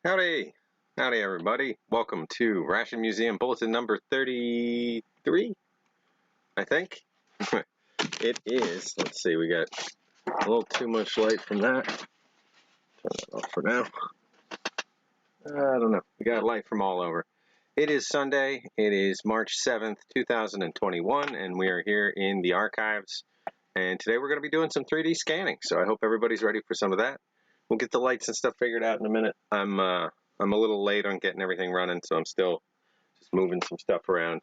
Howdy! Howdy everybody. Welcome to Ration Museum Bulletin number 33, I think. It is. Let's see, we got a little too much light from that. Turn that off for now. I don't know. We got light from all over. It is Sunday. It is March 7th, 2021, and we are here in the archives. And today we're going to be doing some 3D scanning, so I hope everybody's ready for some of that. We'll get the lights and stuff figured out in a minute. I'm a little late on getting everything running, so I'm still just moving some stuff around.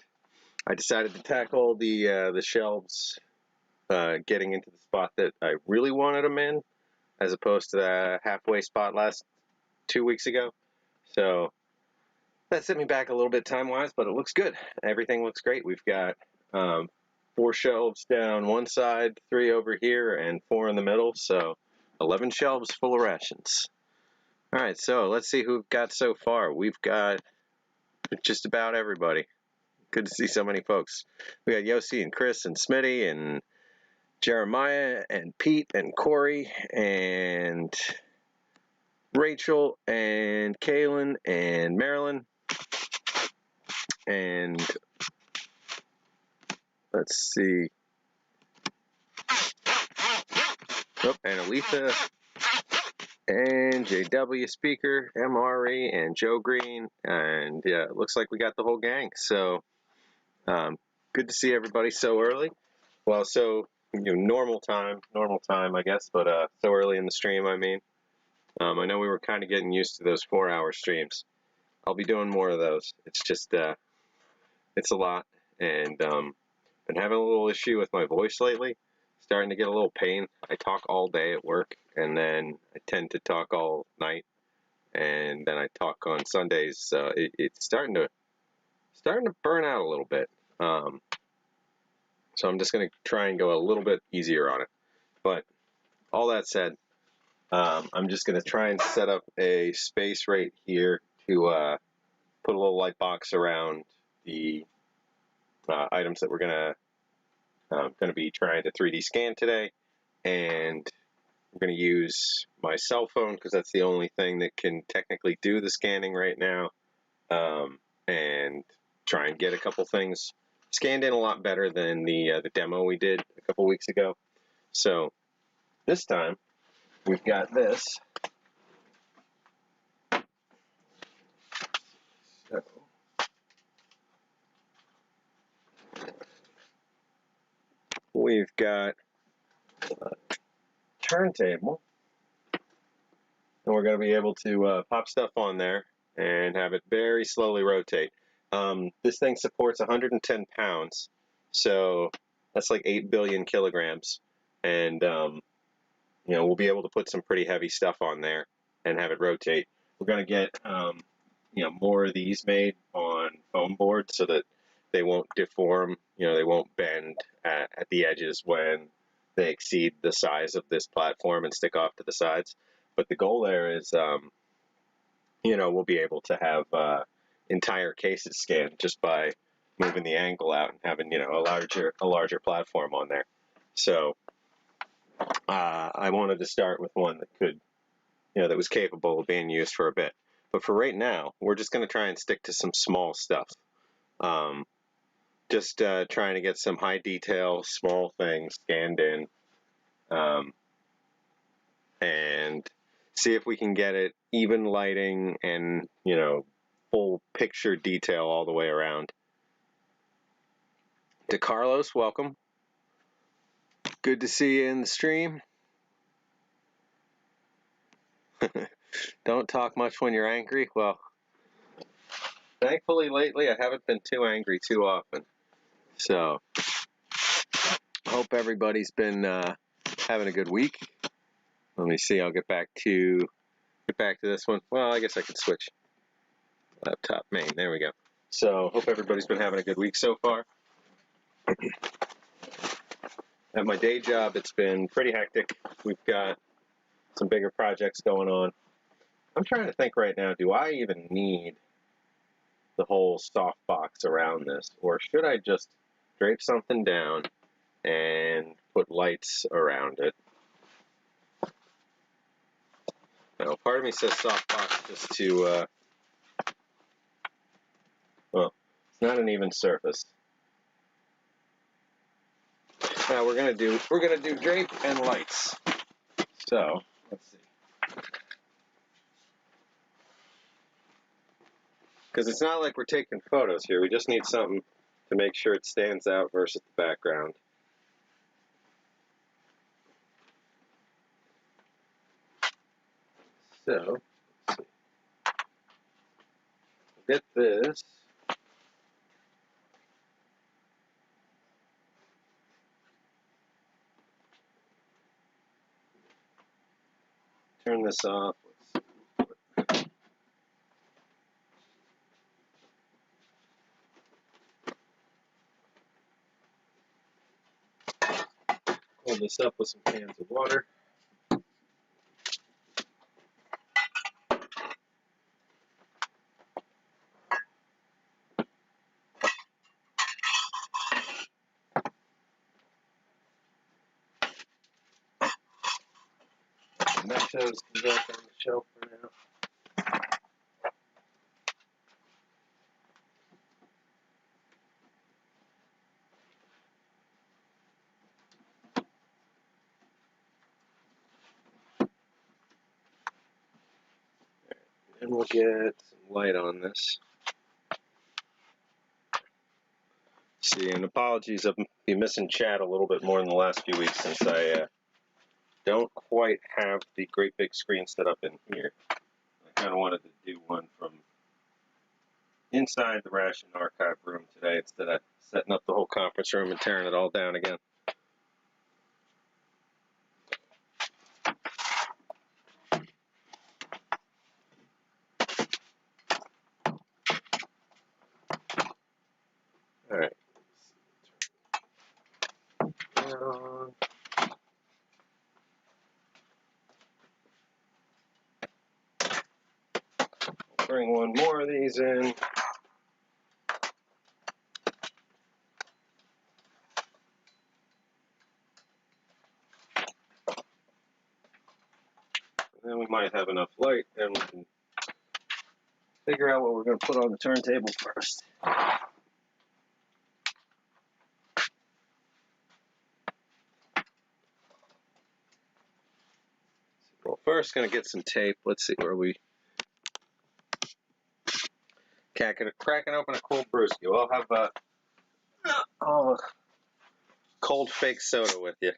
I decided to tackle the shelves, getting into the spot that I really wanted them in, as opposed to the halfway spot last 2 weeks ago. So that set me back a little bit time-wise, but it looks good. Everything looks great. We've got 4 shelves down one side, 3 over here, and 4 in the middle, so 11 shelves full of rations. Alright, so let's see who we've got so far. We've got just about everybody. Good to see so many folks. We got Yossi and Chris and Smitty and Jeremiah and Pete and Corey and Rachel and Kaylin and Marilyn. And let's see. Oh, and Aletha and JW Speaker, MRE, and Joe Green, and yeah, it looks like we got the whole gang. So good to see everybody so early. Well, so normal time, I guess, but so early in the stream. I mean, I know we were kind of getting used to those 4-hour streams. I'll be doing more of those. It's just it's a lot, and been having a little issue with my voice lately. Starting to get a little pain. I talk all day at work, and then I tend to talk all night, and then I talk on Sundays. So it's starting to burn out a little bit. So I'm just going to try and go a little bit easier on it. But all that said, I'm just going to try and set up a space right here to put a little light box around the items that we're going to be trying to 3D scan today, and I'm going to use my cell phone because that's the only thing that can technically do the scanning right now, and try and get a couple things scanned in a lot better than the demo we did a couple weeks ago. So this time we've got this. So we've got a turntable, and we're going to be able to pop stuff on there and have it very slowly rotate. This thing supports 110 pounds, so that's like 8 billion kilograms, and we'll be able to put some pretty heavy stuff on there and have it rotate. We're going to get more of these made on foam boards so that they won't deform, they won't bend at the edges when they exceed the size of this platform and stick off to the sides. But the goal there is, we'll be able to have entire cases scanned just by moving the angle out and having, a larger platform on there. So I wanted to start with one that could, that was capable of being used for a bit. But for right now, we're just going to try and stick to some small stuff. Just trying to get some high detail, small things scanned in, and see if we can get it even lighting and, full picture detail all the way around. To Carlos, welcome. Good to see you in the stream. Don't talk much when you're angry. Well, thankfully lately I haven't been too angry too often. So, hope everybody's been having a good week. Let me see. I'll get back to this one. Well, I guess I can switch. Laptop main. There we go. So, hope everybody's been having a good week so far. At my day job, it's been pretty hectic. We've got some bigger projects going on. I'm trying to think right now, do I even need the whole soft box around this? Or should I just drape something down and put lights around it? Now, part of me says softbox just to, well, it's not an even surface. Now we're gonna do drape and lights. So let's see, because it's not like we're taking photos here. We just need something to make sure it stands out versus the background. So let's see. Get this. Turn this off. Hold this up with some cans of water. Mementos can go up on the shelf for now. And we'll get some light on this. See, and apologies, I've been missing chat a little bit more in the last few weeks since I don't quite have the great big screen set up in here. I kind of wanted to do one from inside the Ration archive room today instead of setting up the whole conference room and tearing it all down again. All right. Bring one more of these in. And then we might have enough light and we can figure out what we're going to put on the turntable first. Well, first going to get some tape. Let's see where we cracking open a cold brewski. We'll have a cold fake soda with you.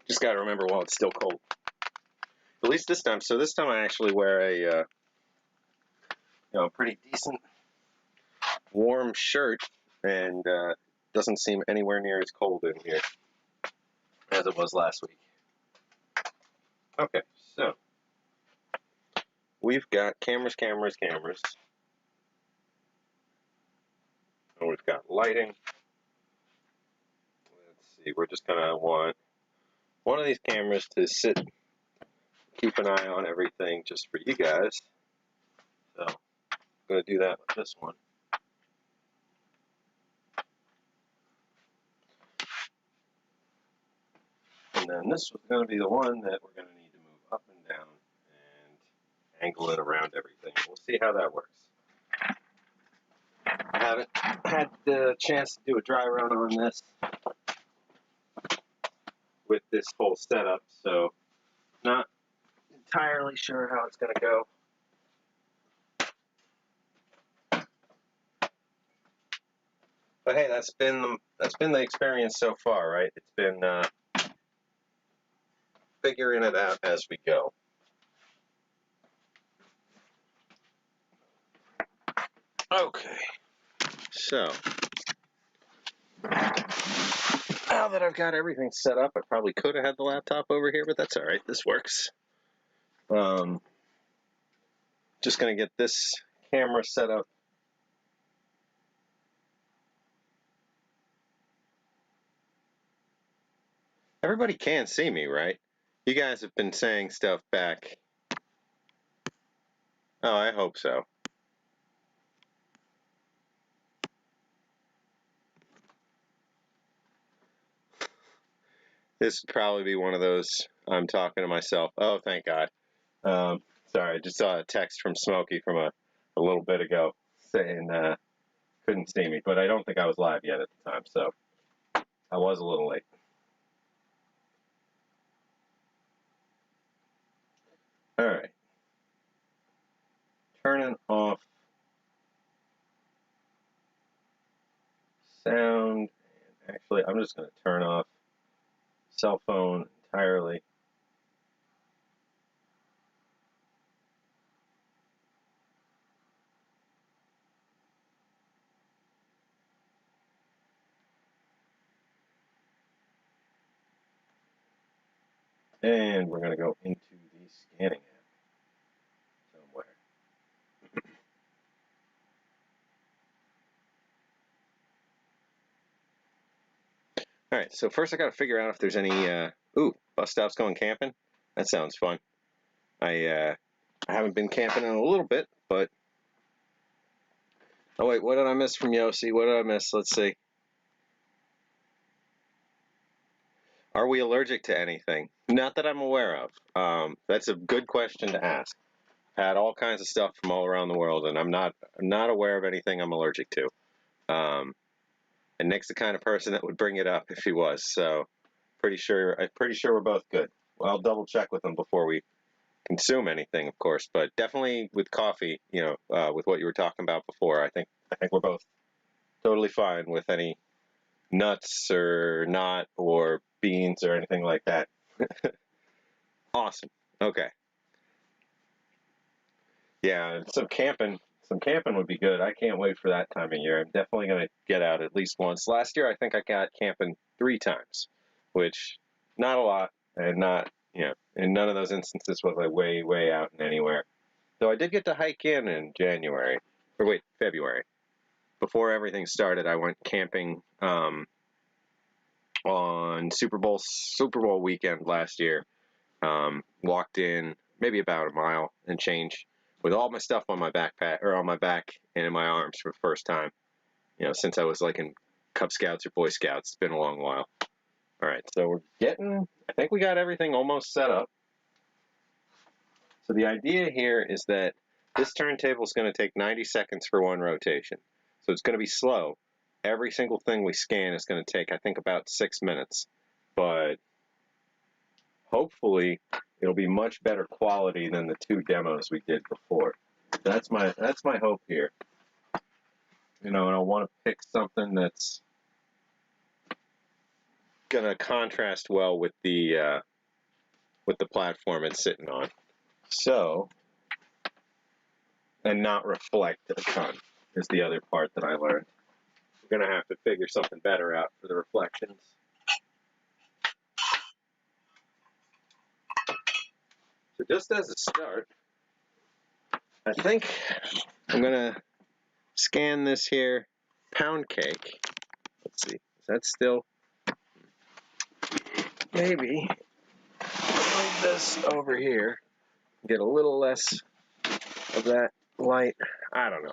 Just got to remember while it's still cold. At least this time. So this time I actually wear a pretty decent warm shirt, and doesn't seem anywhere near as cold in here as it was last week. Okay, so we've got cameras. And we've got lighting. Let's see, we're just gonna want one of these cameras to sit, keep an eye on everything just for you guys. So I'm gonna do that with this one. And then this was going to be the one that we're going to need to move up and down and angle it around everything. We'll see how that works. I haven't had the chance to do a dry run on this with this whole setup, so not entirely sure how it's going to go. But hey, that's been the experience so far, right? It's been figuring it out as we go. Okay, so now that I've got everything set up, I probably could have had the laptop over here, but that's all right. This works. Just going to get this camera set up. Everybody can see me, right? You guys have been saying stuff back. Oh, I hope so. This would probably be one of those I'm talking to myself. Oh, thank God. Sorry, I just saw a text from Smokey from a little bit ago saying couldn't see me, but I don't think I was live yet at the time, so I was a little late. All right. Turning off sound. And actually, I'm just going to turn off cell phone entirely. And we're going to go into the scanning app somewhere. All right, so first I got to figure out if there's any, ooh, bus stops going camping. That sounds fun. I haven't been camping in a little bit, but, oh wait, what did I miss from Yossi? What did I miss? Let's see. Are we allergic to anything? Not that I'm aware of. That's a good question to ask. Had all kinds of stuff from all around the world, and I'm not aware of anything I'm allergic to. And Nick's the kind of person that would bring it up if he was. So, I'm pretty sure we're both good. Well, I'll double check with him before we consume anything, of course. But definitely with coffee, you know, with what you were talking about before, I think we're both totally fine with any nuts or not or beans or anything like that. Awesome. Okay. Yeah, some camping would be good. I can't wait for that time of year. I'm definitely going to get out at least once. Last year, I think I got camping 3 times, which not a lot, and not, you know, in none of those instances was I way out and anywhere. So I did get to hike in January, or wait, February. Before everything started, I went camping on Super Bowl weekend last year. Walked in maybe about a mile and change with all my stuff on my backpack or on my back and in my arms for the first time, you know, since I was like in Cub Scouts or Boy Scouts. It's been a long while. All right, so I think we got everything almost set up. So the idea here is that this turntable is going to take 90 seconds for one rotation. So it's going to be slow. Every single thing we scan is going to take, I think, about 6 minutes. But hopefully it'll be much better quality than the 2 demos we did before. That's my hope here. You know, and I want to pick something that's gonna contrast well with the platform it's sitting on. So, and not reflect a ton is the other part that I learned. We're gonna have to figure something better out for the reflections. So just as a start, I think I'm gonna scan this here pound cake. Let's see, is that still? Maybe move this over here, get a little less of that light. I don't know.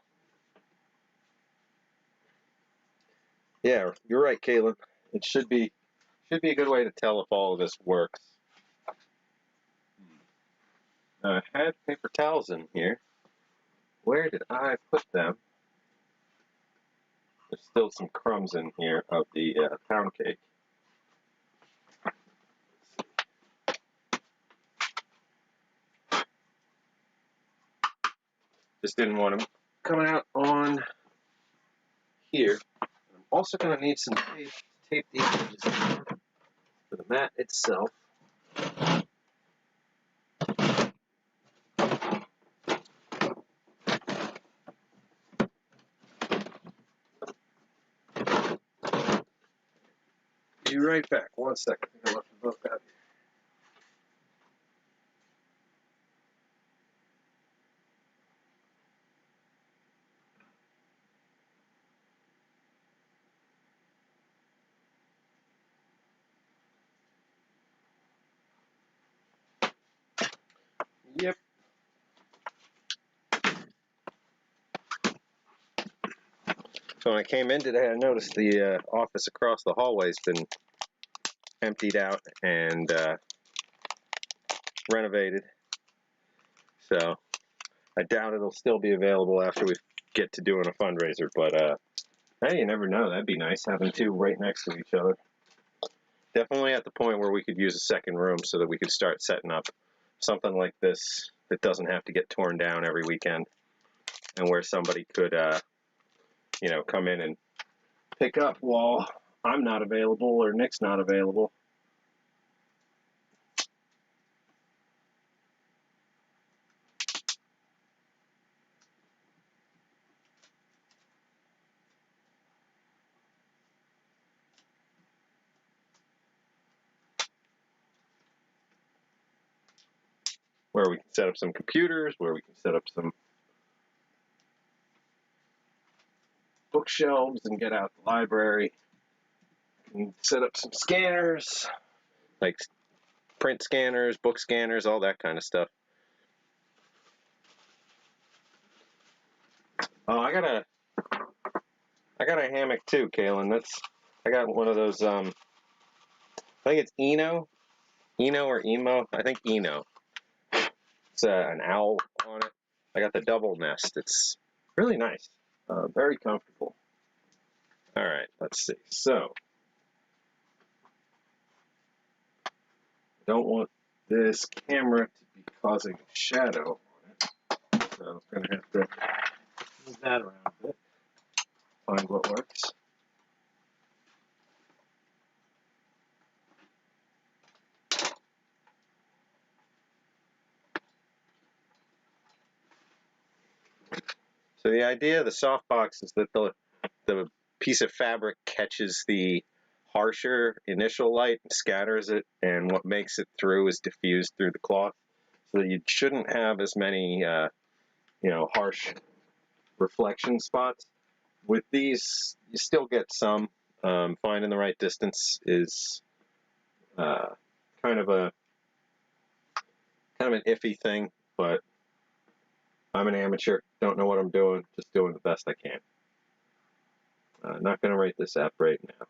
Yeah, you're right, Caitlin. It should be a good way to tell if all of this works. I had paper towels in here. Where did I put them? There's still some crumbs in here of the pound cake. Just didn't want them coming out on here. I'm also going to need some tape to tape the edges for the mat itself. Be right back. 1 second. I left them both out here. Yep. So when I came in today, I noticed the office across the hallway's been emptied out and renovated. So I doubt it'll still be available after we get to doing a fundraiser, but hey, you never know. That'd be nice having two right next to each other. Definitely at the point where we could use a second room so that we could start setting up something like this that doesn't have to get torn down every weekend, and where somebody could, you know, come in and pick up while I'm not available or Nick's not available. Where we can set up some computers, where we can set up some bookshelves and get out the library. And set up some scanners, like print scanners, book scanners, all that kind of stuff. Oh, I got a hammock too, Kaylin. I got one of those. I think it's Eno or Emo. I think Eno. It's an owl on it. I got the double nest. It's really nice, very comfortable. All right, let's see. So, I don't want this camera to be causing a shadow on it, so I'm going to have to move that around a bit, find what works. So the idea of the softbox is that the piece of fabric catches the harsher initial light and scatters it, and what makes it through is diffused through the cloth, so that you shouldn't have as many harsh reflection spots. With these, you still get some. Finding the right distance is kind of an iffy thing, but I'm an amateur, don't know what I'm doing, just doing the best I can. Not going to rate this app right now.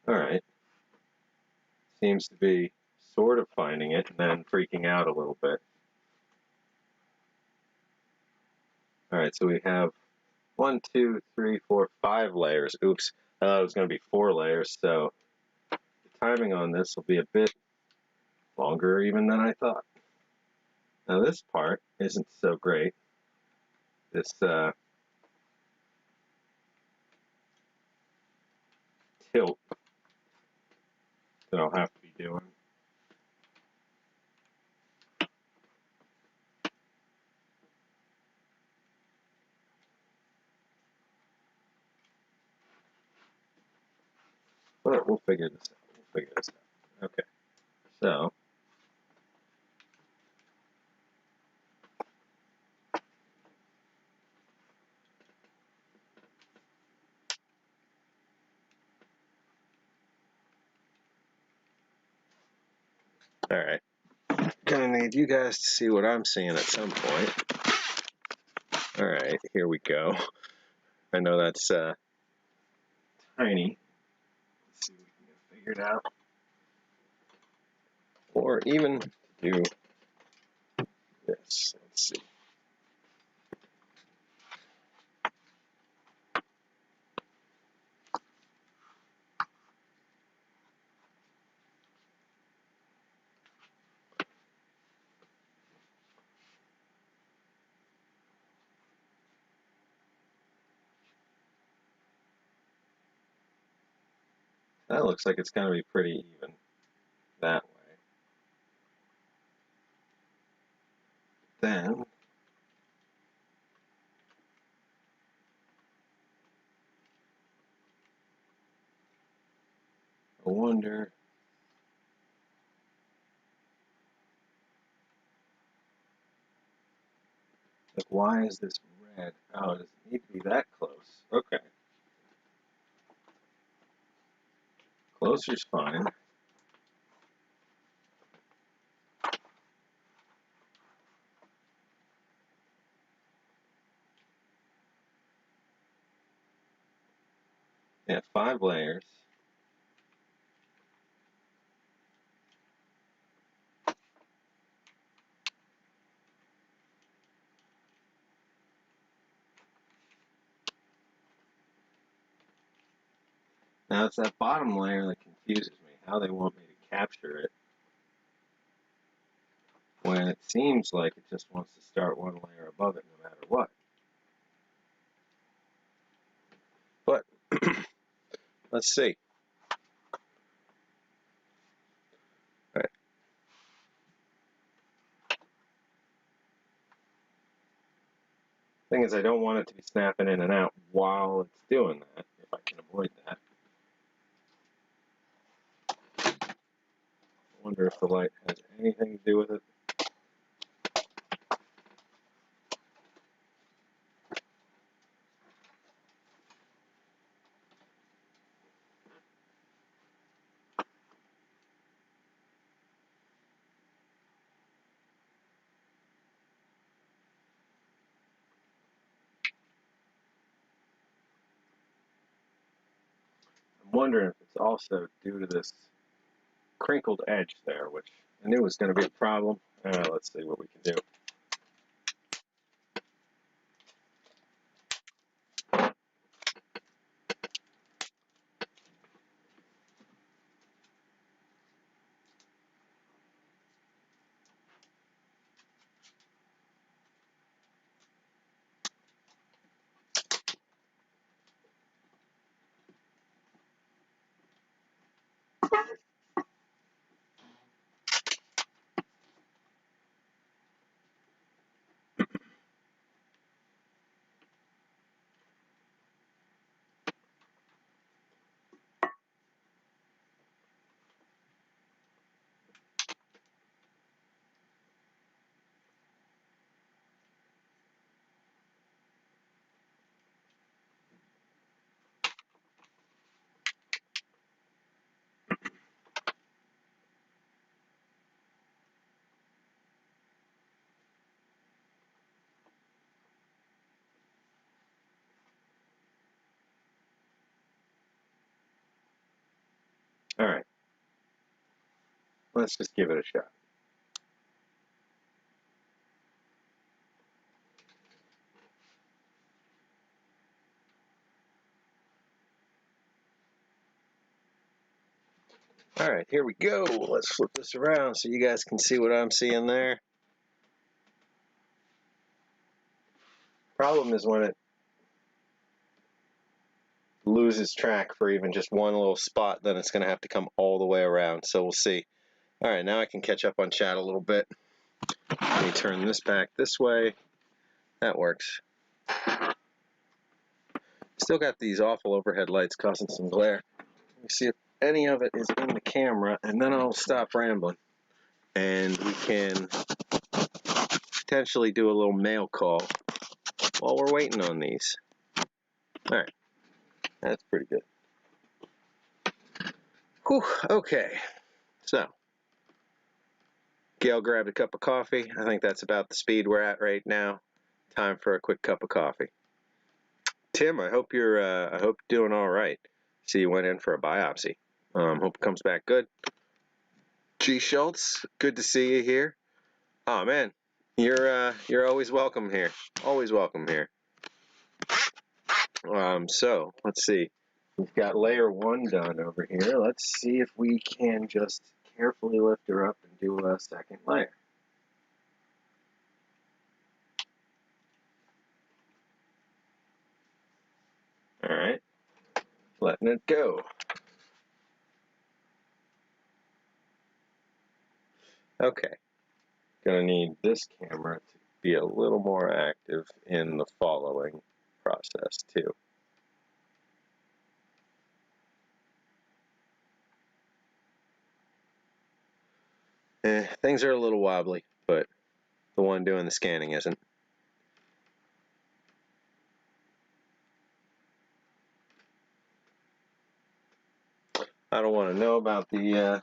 Alright. Seems to be sort of finding it and then freaking out a little bit. Alright, so we have 1, 2, 3, 4, 5 layers. Oops, I thought it was going to be 4 layers, so the timing on this will be a bit longer even than I thought. Now this part isn't so great. This tilt that I'll have to be doing. But we'll figure this out. Okay. So alright. Gonna need you guys to see what I'm seeing at some point. Alright, here we go. I know that's tiny. Let's see if we can get it figured out. Or even do this. Let's see. That looks like it's going to be pretty even that way. Then I wonder, like, why is this red? Oh, it doesn't need to be that close. Okay. Closer's fine. Yeah, 5 layers. Now it's that bottom layer that confuses me, how they want me to capture it when it seems like it just wants to start one layer above it no matter what. But let's see. All right. Thing is, I don't want it to be snapping in and out while it's doing that, if I can avoid that. I wonder if the light has anything to do with it. I'm wondering if it's also due to this crinkled edge there, which I knew was going to be a problem. Let's see what we can do. All right. Let's just give it a shot. All right, here we go. Let's flip this around so you guys can see what I'm seeing there. Problem is when it loses track for even just one little spot, then it's going to have to come all the way around. So we'll see. All right, now I can catch up on chat a little bit. Let me turn this back this way. That works. Still got these awful overhead lights causing some glare. Let me see if any of it is in the camera, and then I'll stop rambling. And we can potentially do a little mail call while we're waiting on these. All right, that's pretty good. Whew, okay, so Gail grabbed a cup of coffee. I think that's about the speed we're at right now. Time for a quick cup of coffee. Tim, I hope you're doing all right. See, you went in for a biopsy. Hope it comes back good. G. Schultz, good to see you here. Oh man, you're always welcome here. Always welcome here. So let's see. We've got layer 1 done over here. Let's see if we can just carefully lift her up and do a second layer. All right, letting it go. Okay, gonna need this camera to be a little more active in the following process too. Things are a little wobbly, but the one doing the scanning isn't. I don't want to know about the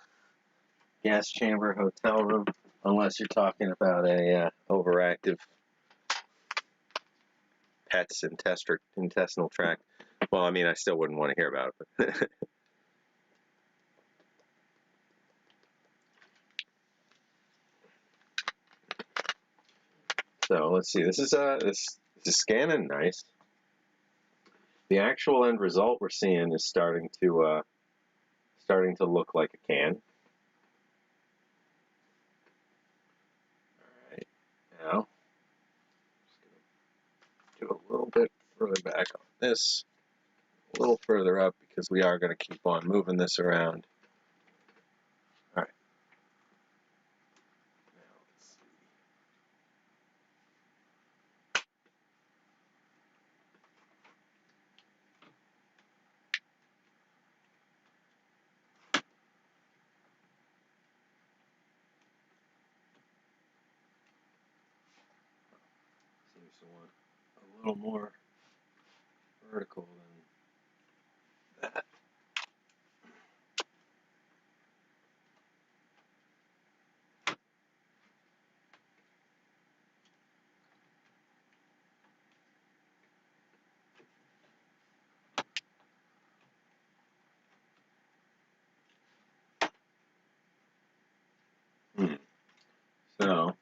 gas chamber hotel room unless you're talking about a overactive PETS intestinal tract. Well, I mean, I still wouldn't want to hear about it. But so let's see. This is scanning nice. The actual end result we're seeing is starting to look like a can. All right, now just gonna do a little bit further back on this, a little further up, because we are going to keep on moving this around. All right. Now let's see. Seems to want a little more vertical than that. So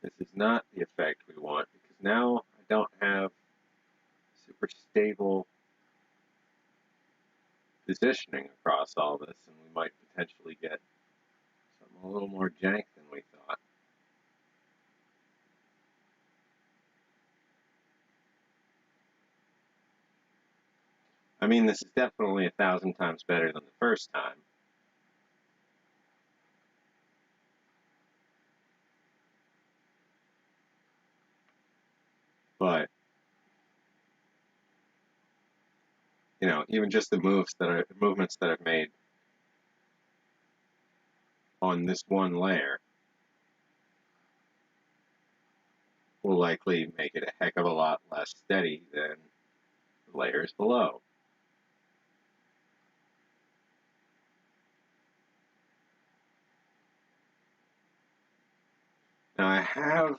this is not the effect we want, because now I don't have super stable positioning across all this, and we might potentially get something a little more jank than we thought. I mean, this is definitely 1,000 times better than the first time. But, you know, even just the movements that I've made on this one layer will likely make it a heck of a lot less steady than the layers below. Now I have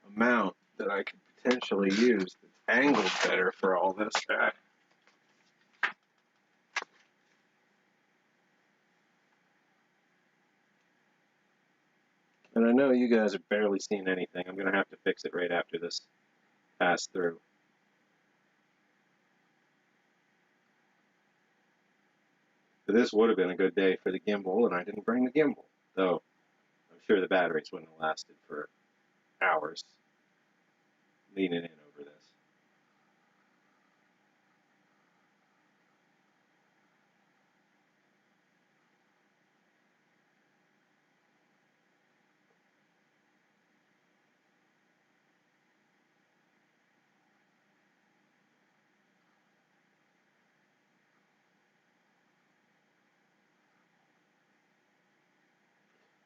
a mount that I could potentially use that's angled better for all this. And I know you guys are barely seeing anything. I'm going to have to fix it right after this pass through. So this would have been a good day for the gimbal, and I didn't bring the gimbal, though I'm sure the batteries wouldn't have lasted for hours leaning in over this.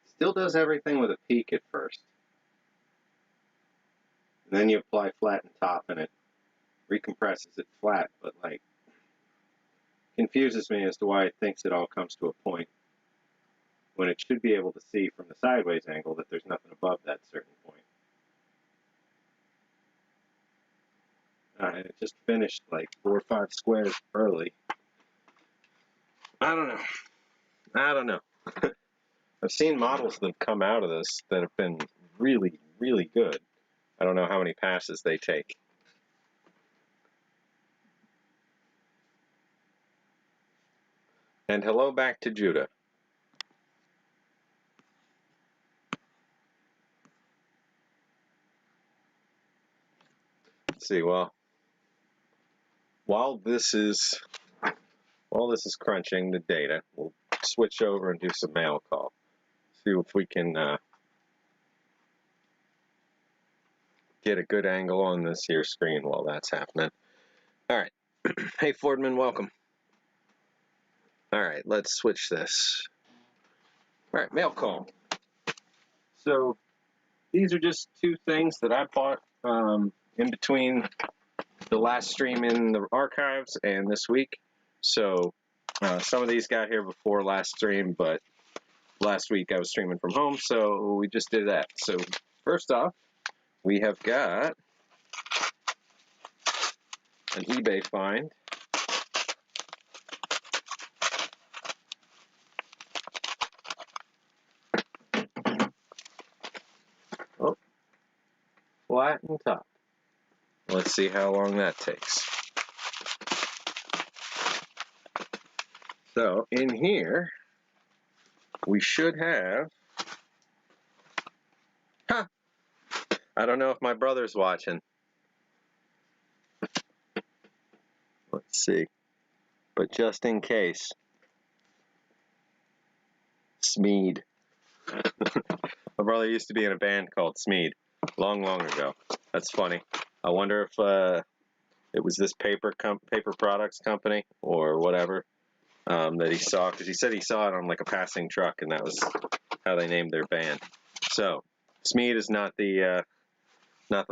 Still does everything with a peak at first. And then you apply flatten top and it recompresses it flat, but like confuses me as to why it thinks it all comes to a point when it should be able to see from the sideways angle that there's nothing above that certain point. And it just finished like 4 or 5 squares early. I don't know. I've seen models that have come out of this that have been really, really good. I don't know how many passes they take. And hello back to Judah. Let's see, well, while this is crunching the data, we'll switch over and do some mail call. See if we can get a good angle on this here screen while that's happening. All right. Hey, Fordman, welcome. All right, let's switch this. All right, mail call. So these are just 2 things that I bought in between the last stream in the archives and this week. So some of these got here before last stream, but last week I was streaming from home, so we just did that. So first off, we have got an eBay find. Oh, flat and top. Let's see how long that takes. So in here, we should have, I don't know if my brother's watching. Let's see. But just in case. Smeed. My brother used to be in a band called Smeed. Long ago. That's funny. I wonder if it was this paper products company or whatever that he saw. Because he said he saw it on like a passing truck, and that was how they named their band. So, Smeed is not the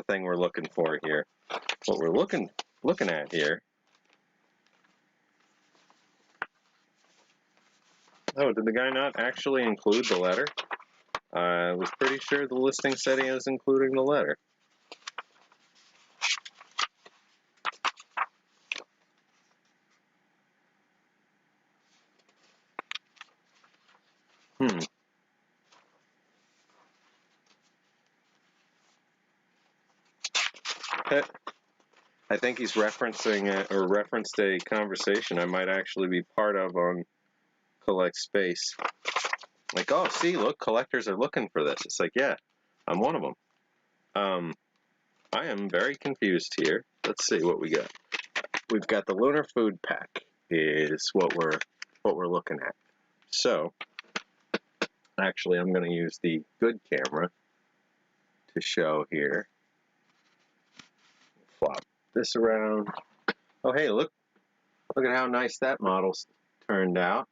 thing we're looking for here. What we're looking at here. Oh, did the guy not actually include the letter? I was pretty sure the listing said he was including the letter. I think he's referenced a conversation I might actually be part of on Collect Space. Like, oh, see, look, collectors are looking for this. It's like, yeah, I'm one of them. I am very confused here. Let's see what we got. We've got the Lunar Food Pack is what we're looking at. So, actually, I'm going to use the good camera to show here. Flop this around. Oh, hey, look at how nice that model's turned out.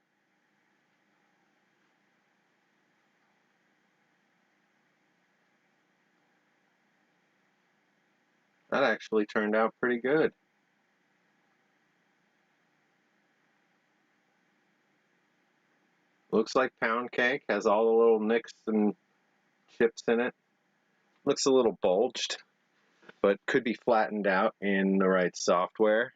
That actually turned out pretty good. Looks like pound cake, has all the little nicks and chips in it. Looks a little bulged, but could be flattened out in the right software.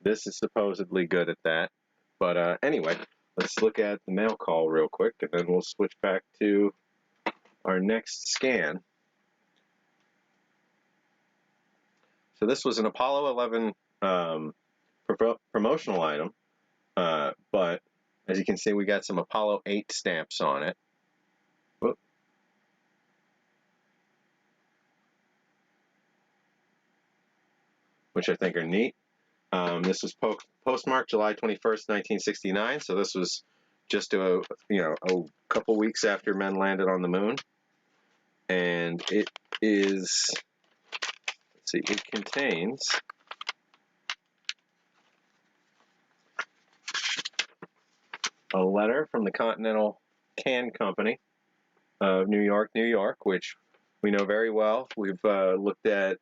This is supposedly good at that. But anyway, let's look at the mail call real quick, and then we'll switch back to our next scan. So this was an Apollo 11 promotional item, but as you can see, we got some Apollo 8 stamps on it. Whoop. Which I think are neat. This was postmarked July 21st, 1969, so this was just a couple weeks after men landed on the moon. And it is, let's see, it contains a letter from the Continental Can Company of New York, which we know very well. We've looked at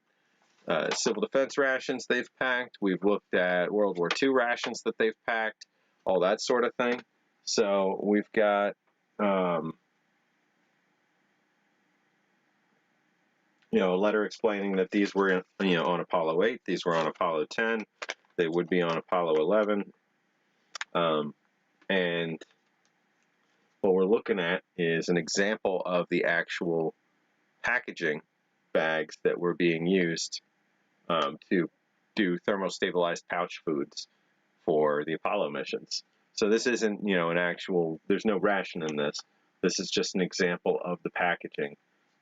civil defense rations they've packed. We've looked at World War II rations that they've packed, all that sort of thing. So we've got a letter explaining that these were on Apollo 8, these were on Apollo 10, they would be on Apollo 11. And what we're looking at is an example of the actual packaging bags that were being used to do thermostabilized pouch foods for the Apollo missions. So this isn't, an actual, there's no ration in this. This is just an example of the packaging.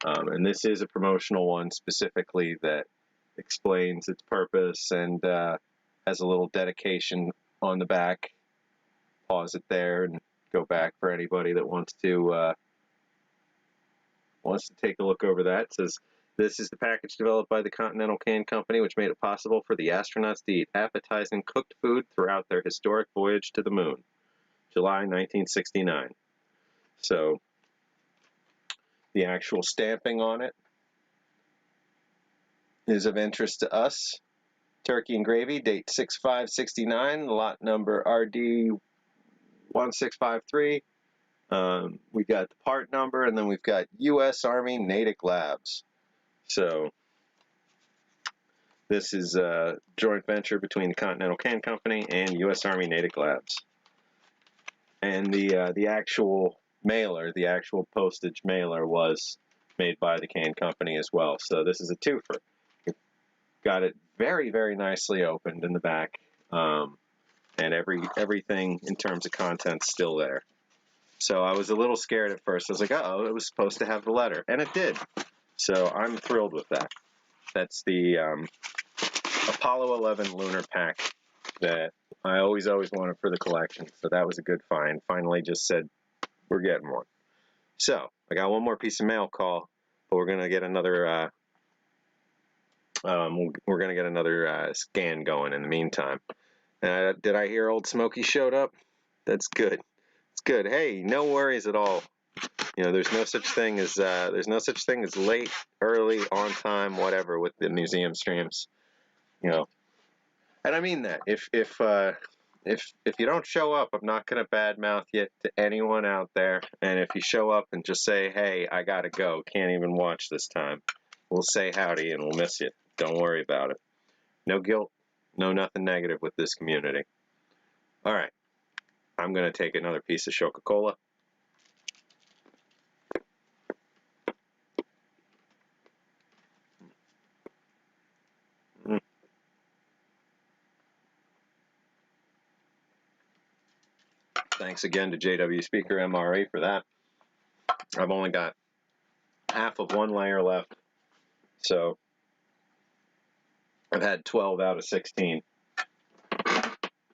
And this is a promotional one specifically that explains its purpose and has a little dedication on the back. Pause it there and go back for anybody that wants to take a look over that. It says, this is the package developed by the Continental Can Company, which made it possible for the astronauts to eat appetizing cooked food throughout their historic voyage to the moon, July 1969. So the actual stamping on it is of interest to us. Turkey and gravy, date 6/5/69, lot number RD1653. We got the part number, and then we've got U.S. Army Natick Labs. So This is a joint venture between the Continental Can Company and U.S. Army Natick Labs. And the actual mailer, the actual postage mailer, was made by the can company as well. So this is a twofer. Got it very, very nicely opened in the back, and everything in terms of content's still there. So I was a little scared at first. I was like, uh-oh, it was supposed to have the letter, and it did. So I'm thrilled with that. That's the Apollo 11 lunar pack that I always wanted for the collection. So that was a good find. Finally just said, we're getting one. So I got one more piece of mail call, but we're gonna get another scan going in the meantime. Did I hear Old Smokey showed up? That's good. It's good. Hey, no worries at all. You know, there's no such thing as late, early, on time, whatever with the museum streams. You know, and I mean that. If you don't show up, I'm not gonna badmouth you to anyone out there. And if you show up and just say, "Hey, I gotta go, can't even watch this time," we'll say howdy and we'll miss you. Don't worry about it. No guilt, no nothing negative with this community. All right, I'm gonna take another piece of Coca-Cola. Thanks again to JW Speaker MRA for that. I've only got half of one layer left, so I've had 12 out of 16.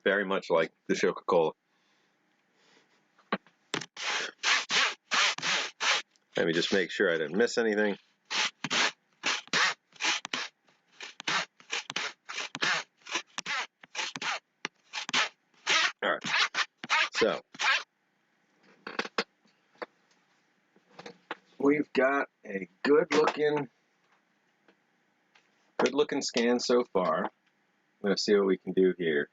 Very much like the Coca-Cola. Let me just make sure I didn't miss anything. All right, so we've got a good looking scan so far. I'm gonna see what we can do here.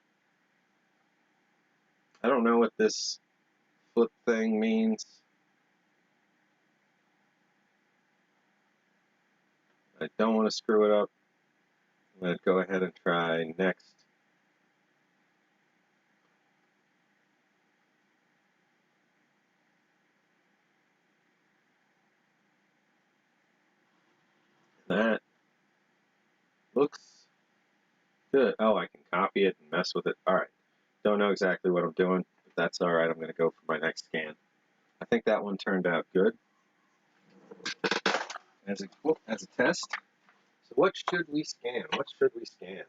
I don't know what this flip thing means. I don't want to screw it up. I'm gonna go ahead and try next. That looks good. Oh, I can copy it and mess with it. All right. Don't know exactly what I'm doing, but that's all right. I'm going to go for my next scan. I think that one turned out good as a test. So what should we scan? What should we scan?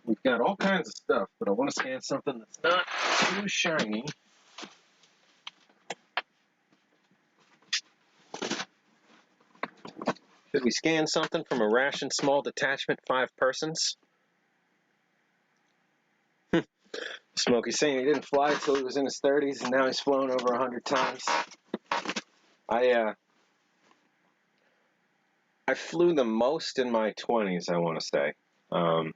We've got all kinds of stuff, but I want to scan something that's not too shiny. Should we scan something from a Ration small detachment 5 persons? Smokey saying he didn't fly till he was in his 30s, and now he's flown over 100 times. I flew the most in my 20s, I want to say. I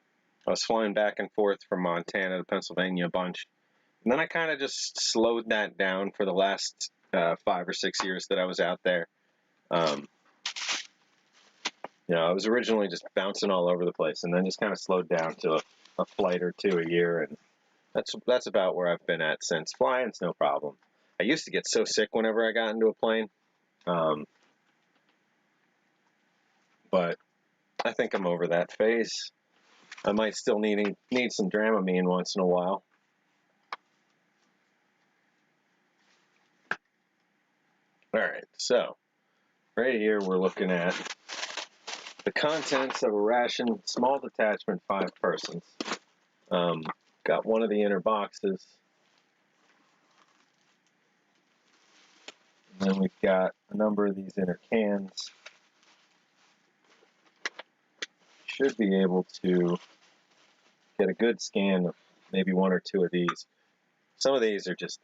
was flying back and forth from Montana to Pennsylvania a bunch. And then I kind of just slowed that down for the last 5 or 6 years that I was out there. You know, I was originally just bouncing all over the place, and then just kind of slowed down to a flight or two a year, and that's about where I've been at since. Flying's no problem. I used to get so sick whenever I got into a plane, but I think I'm over that phase. I might still need some Dramamine once in a while. All right, so right here we're looking at the contents of a Ration small detachment 5 persons. Got one of the inner boxes. And then we've got a number of these inner cans. Should be able to get a good scan of maybe 1 or 2 of these. Some of these are just,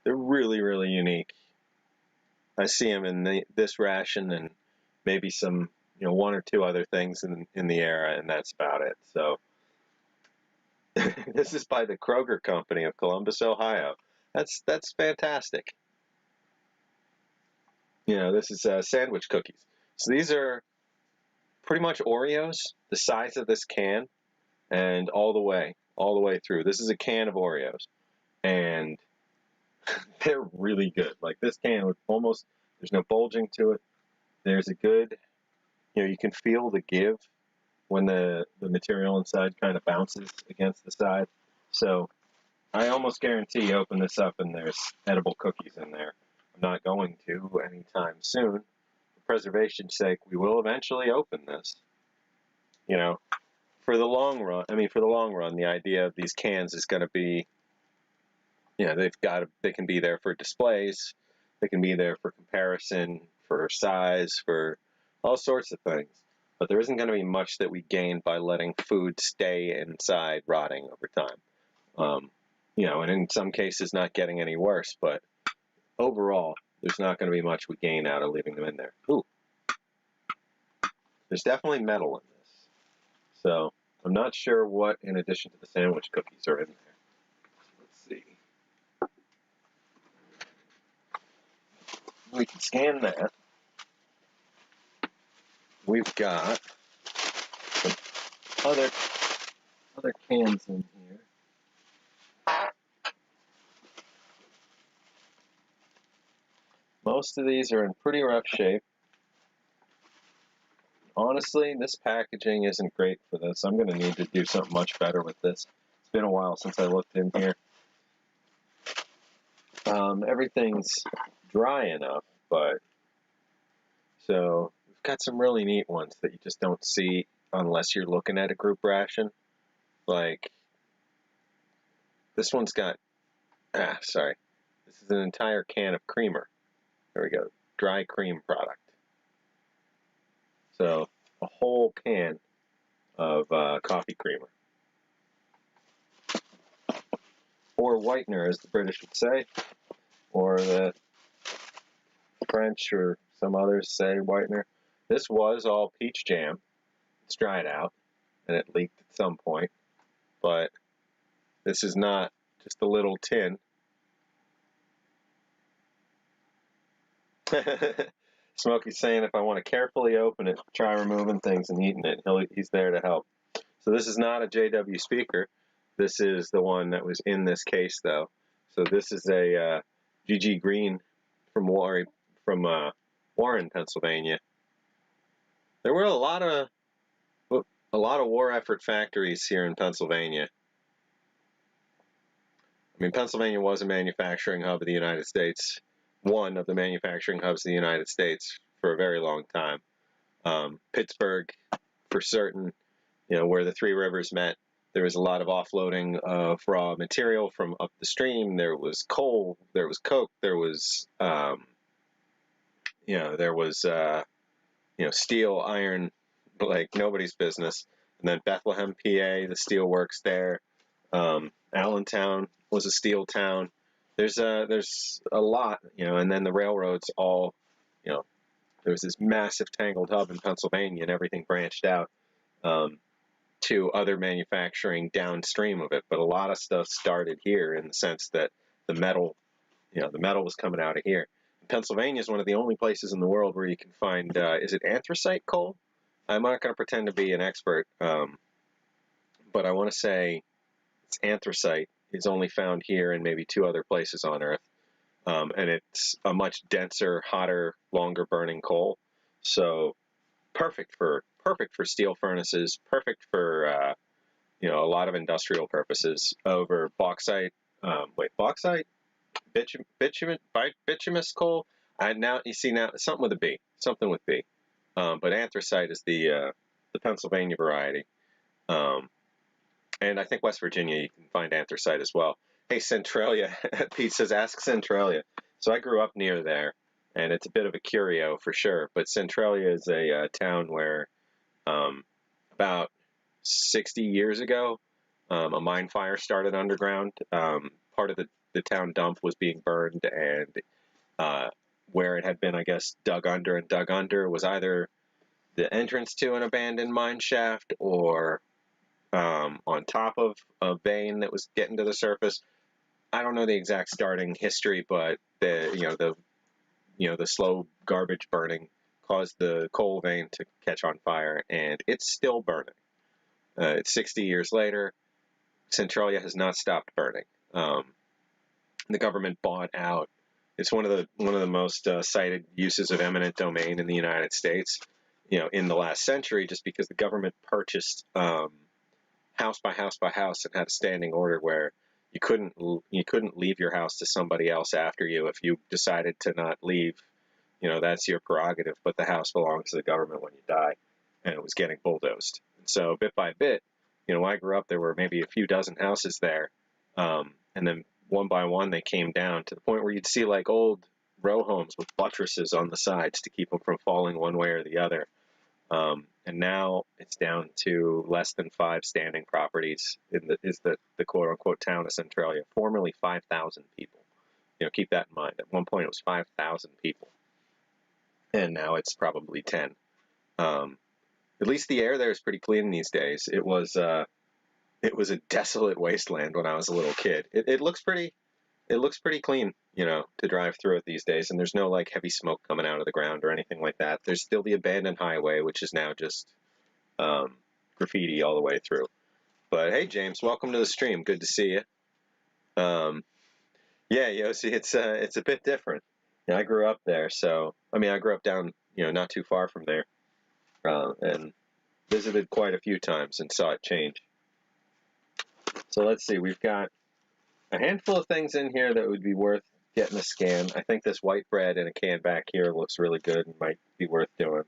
they're really, really unique. I see them in this Ration and maybe some, 1 or 2 other things in the era, and that's about it. So this is by the Kroger Company of Columbus, Ohio. That's fantastic. This is sandwich cookies. So these are pretty much Oreos, the size of this can, and all the way through. This is a can of Oreos, and they're really good. Like this can would almost, there's no bulging to it. There's a good, you can feel the give when the material inside kind of bounces against the side. So I almost guarantee you open this up and there's edible cookies in there. I'm not going to anytime soon. For preservation's sake, we will eventually open this. For the long run, the idea of these cans is going to be, they can be there for displays, they can be there for comparison, for size, for all sorts of things. But there isn't going to be much that we gain by letting food stay inside rotting over time. And in some cases not getting any worse, but overall, there's not going to be much we gain out of leaving them in there. Ooh. There's definitely metal in this. So I'm not sure what, in addition to the sandwich cookies, are in there. Let's see. We can scan that. We've got some other cans in here. Most of these are in pretty rough shape. Honestly, this packaging isn't great for this. I'm going to need to do something much better with this. It's been a while since I looked in here. Everything's dry enough, but so we've got some really neat ones that you just don't see unless you're looking at a group ration. Like this one's got, this is an entire can of creamer. There we go, dry cream product. So a whole can of coffee creamer. Or whitener, as the British would say, or the French or some others say whitener. This was all peach jam. It's dried out, and it leaked at some point. But this is not just a little tin. Smokey's saying if I want to carefully open it, try removing things and eating it, he's there to help. So this is not a JW speaker. This is the one that was in this case, though. So this is a GG Green from Warren, Pennsylvania. There were a lot of war effort factories here in Pennsylvania. I mean, Pennsylvania was a manufacturing hub of the United States, one of the manufacturing hubs of the United States for a very long time. Pittsburgh, for certain, where the Three Rivers met, there was a lot of offloading of raw material from up the stream. There was coal, there was coke, there was, steel, iron, like nobody's business. And then Bethlehem, PA, the steel works there. Allentown was a steel town. There's a lot, and then the railroads all, there was this massive tangled hub in Pennsylvania, and everything branched out to other manufacturing downstream of it. But a lot of stuff started here in the sense that the metal was coming out of here. Pennsylvania is one of the only places in the world where you can find, is it anthracite coal? I'm not going to pretend to be an expert, but I want to say it's anthracite is only found here and maybe 2 other places on Earth. And it's a much denser, hotter, longer burning coal. So perfect for steel furnaces, perfect for, a lot of industrial purposes over bauxite. Bauxite? Bituminous coal? Now something with a B. Something with B. But anthracite is the Pennsylvania variety. And I think West Virginia, you can find anthracite as well. Hey, Centralia, Pete says, ask Centralia. So I grew up near there, and it's a bit of a curio for sure. But Centralia is a town where about 60 years ago, a mine fire started underground. Part of the town dump was being burned, and where it had been, I guess, dug under was either the entrance to an abandoned mine shaft or on top of a vein that was getting to the surface. I don't know the exact starting history, but the slow garbage burning caused the coal vein to catch on fire, and it's still burning. It's 60 years later. Centralia has not stopped burning. The government bought out. It's one of the most cited uses of eminent domain in the United States, in the last century, just because the government purchased house by house by house and had a standing order where you couldn't leave your house to somebody else after you. If you decided to not leave, that's your prerogative, but the house belongs to the government when you die, and it was getting bulldozed. And so bit by bit, when I grew up, there were maybe a few dozen houses there, and then one by one they came down to the point where you'd see like old row homes with buttresses on the sides to keep them from falling one way or the other. And now it's down to less than 5 standing properties is the quote-unquote town of Centralia, formerly 5,000 people. Keep that in mind. At one point it was 5,000 people, and now it's probably 10. At least the air there is pretty clean these days. It was a desolate wasteland when I was a little kid. It looks pretty clean, to drive through it these days, and there's no like heavy smoke coming out of the ground or anything like that. There's still the abandoned highway, which is now just graffiti all the way through. But hey, James, welcome to the stream. Good to see you. Yeah, Yossi, it's a bit different. I grew up there, so I grew up down, not too far from there, and visited quite a few times and saw it change. So let's see, we've got a handful of things in here that would be worth getting a scan. I think this white bread in a can back here looks really good and might be worth doing.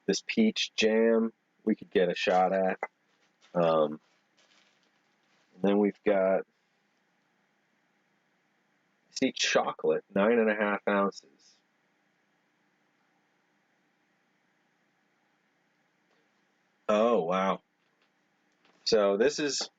This peach jam we could get a shot at. And then we've got, see, chocolate, 9.5 ounces. Oh, wow. So this is,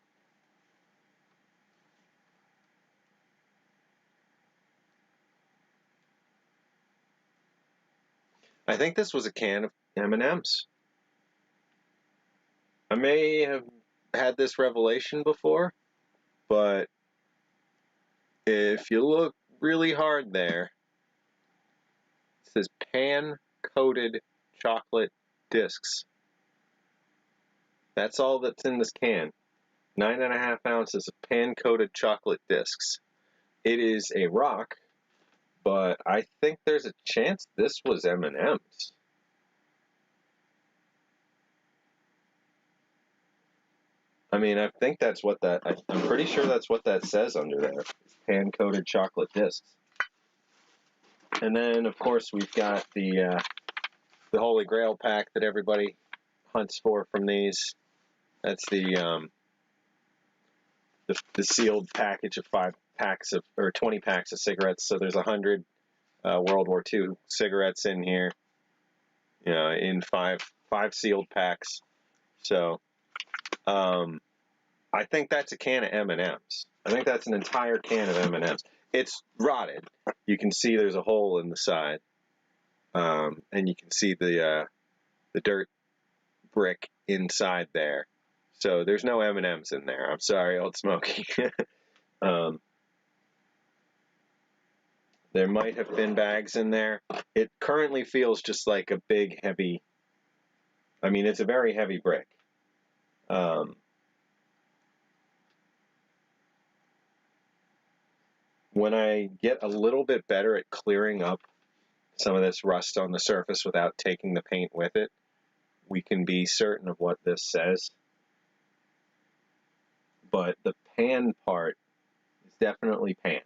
I think this was a can of M&Ms. I may have had this revelation before, but if you look really hard there, it says pan-coated chocolate discs. That's all that's in this can. 9.5 ounces of pan-coated chocolate discs. It is a rock, but I think there's a chance this was M&M's. I think that's what I'm pretty sure that's what that says under there. Pan-coated chocolate discs. And then, of course, we've got the Holy Grail pack that everybody hunts for from these. That's the sealed package of 20 packs of cigarettes. So there's 100 World War II cigarettes in here, in five sealed packs. So I think that's a can of M&Ms. I think that's an entire can of M&Ms. It's rotted. You can see there's a hole in the side, and you can see the dirt brick inside there. So there's no M&Ms in there. I'm sorry, Old Smoky. There might have been bags in there. It currently feels just like a big, heavy, it's a very heavy brick. When I get a little bit better at clearing up some of this rust on the surface without taking the paint with it, we can be certain of what this says. But the pan part is definitely pan.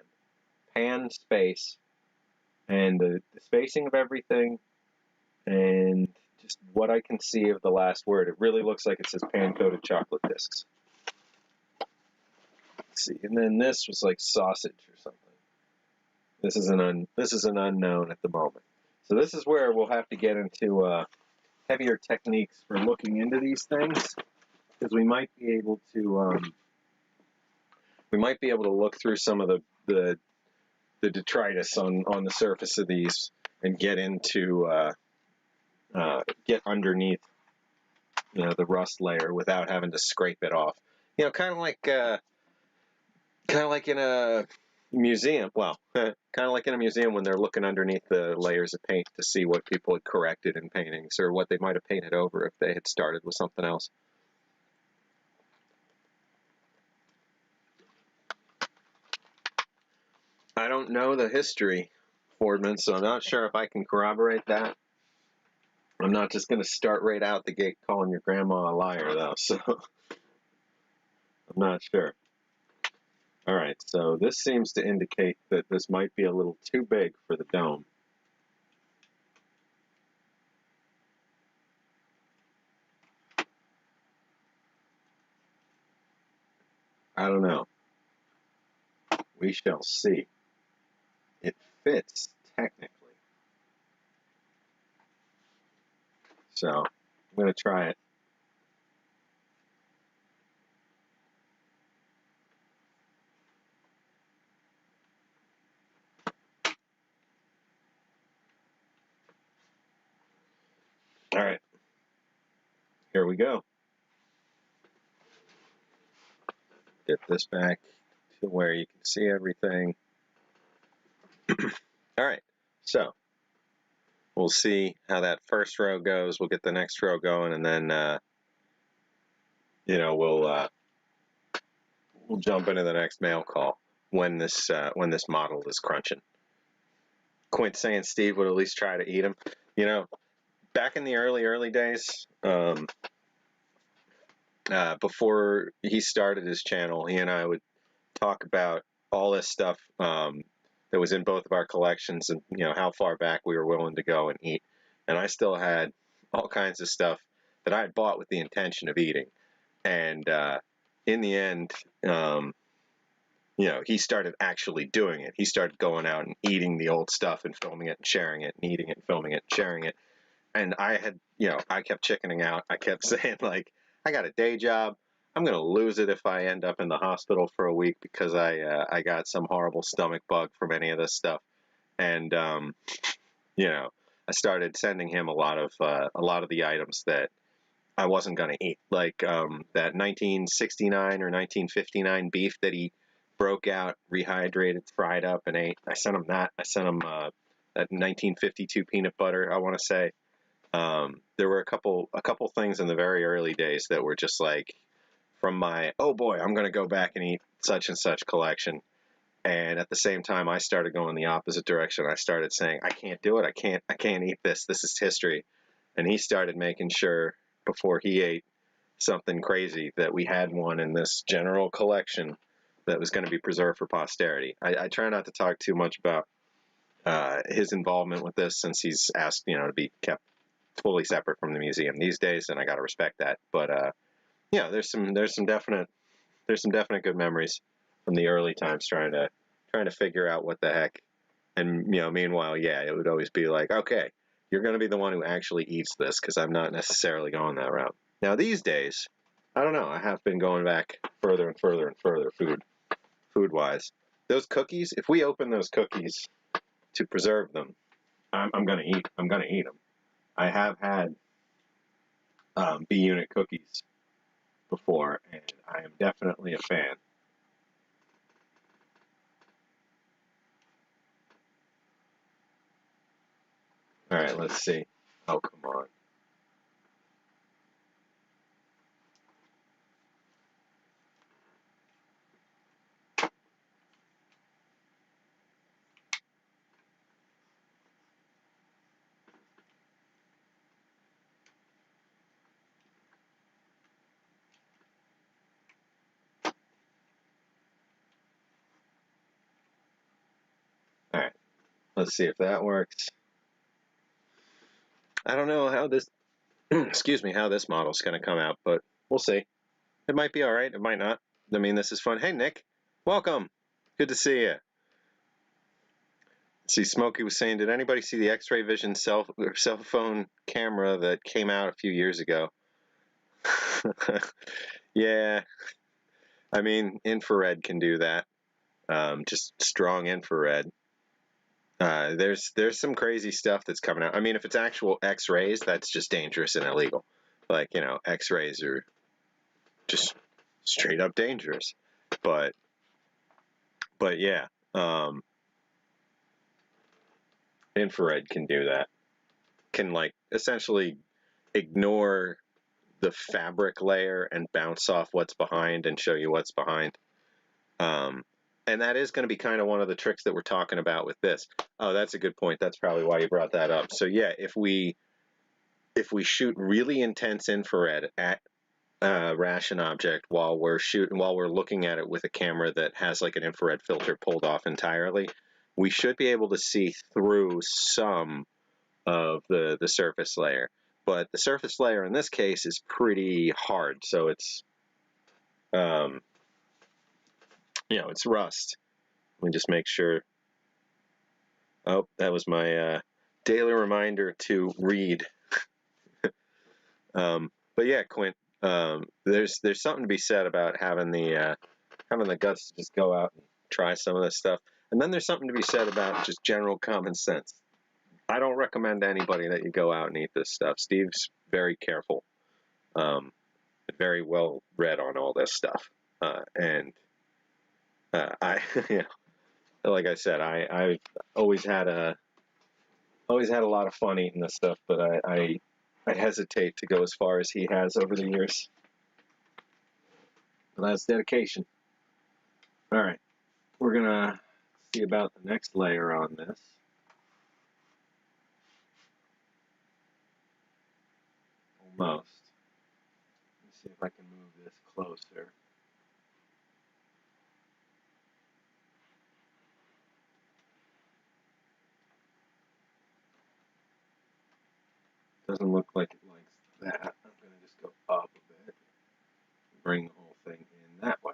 Pan space, and the spacing of everything, and just what I can see of the last word. It really looks like it says pan-coated chocolate discs. Let's see, and then this was like sausage or something. This is an unknown at the moment. So this is where we'll have to get into heavier techniques for looking into these things, because we might be able to look through some of the detritus on the surface of these and get into get underneath the rust layer without having to scrape it off. Kind of like in a museum, well, kind of like in a museum when they're looking underneath the layers of paint to see what people had corrected in paintings or what they might have painted over if they had started with something else. I don't know the history, Fordman, so I'm not sure if I can corroborate that. I'm not just going to start right out the gate calling your grandma a liar, though, so I'm not sure. All right, so this seems to indicate that this might be a little too big for the dome. I don't know. We shall see. It fits, technically. So, I'm going to try it. All right. Here we go. Get this back to where you can see everything. All right. So, we'll see how that first row goes. We'll get the next row going, and then, we'll jump into the next mail call when this model is crunching. Quint saying Steve would at least try to eat them. Back in the early days, before he started his channel, he and I would talk about all this stuff that was in both of our collections and, how far back we were willing to go and eat. And I still had all kinds of stuff that I had bought with the intention of eating. And in the end, he started actually doing it. He started going out and eating the old stuff and filming it and sharing it and eating it and filming it and sharing it. And I had, I kept chickening out. I kept saying, like, I got a day job. I'm going to lose it if I end up in the hospital for a week because I got some horrible stomach bug from any of this stuff. And, I started sending him a lot of the items that I wasn't going to eat, like that 1969 or 1959 beef that he broke out, rehydrated, fried up, and ate. I sent him that. I sent him that 1952 peanut butter, I want to say. There were a couple things in the very early days that were just like from my, oh boy, I'm going to go back and eat such and such collection. And at the same time, I started going the opposite direction. I started saying, I can't do it. I can't eat this. This is history. And he started making sure before he ate something crazy that we had one in this general collection that was going to be preserved for posterity. I try not to talk too much about his involvement with this since he's asked, to be kept totally separate from the museum these days, and I got to respect that. But there's some definite good memories from the early times trying to figure out what the heck. And meanwhile, it would always be like, okay, you're going to be the one who actually eats this because I'm not necessarily going that route. Now these days, I don't know. I have been going back further and further and further food wise. Those cookies, if we open those cookies to preserve them, I'm going to eat. I'm going to eat them. I have had B unit cookies before, and I am definitely a fan. All right, let's see. Oh, come on. All right, let's see if that works. I don't know how this, excuse me, how this model's going to come out, but we'll see. It might be all right. It might not. I mean, this is fun. Hey, Nick, welcome. Good to see you. See, Smokey was saying, did anybody see the X-ray vision cell phone camera that came out a few years ago? Yeah, I mean, infrared can do that. Just strong infrared. There's some crazy stuff that's coming out. I mean, if it's actual X-rays, that's just dangerous and illegal. Like, X-rays are just straight up dangerous. But yeah, Infrared can do that. Can like essentially ignore the fabric layer and bounce off what's behind and show you what's behind. And that is going to be kind of one of the tricks that we're talking about with this. Oh, that's a good point. That's probably why you brought that up. So yeah, if we shoot really intense infrared at a ration object while we're looking at it with a camera that has like an infrared filter pulled off entirely, we should be able to see through some of the surface layer. But the surface layer in this case is pretty hard, so it's it's rust. Let me just make sure. Oh, that was my daily reminder to read. But yeah, Quint, there's something to be said about having the guts to just go out and try some of this stuff, and then there's something to be said about just general common sense. I don't recommend to anybody that you go out and eat this stuff. Steve's very careful, very well read on all this stuff, and I, like I said, I've always had a lot of fun eating this stuff, but I hesitate to go as far as he has over the years. But that's dedication. All right, we're gonna see about the next layer on this. Almost. Let's see if I can move this closer. Doesn't look like it likes that. I'm going to just go up a bit. Bring the whole thing in that way.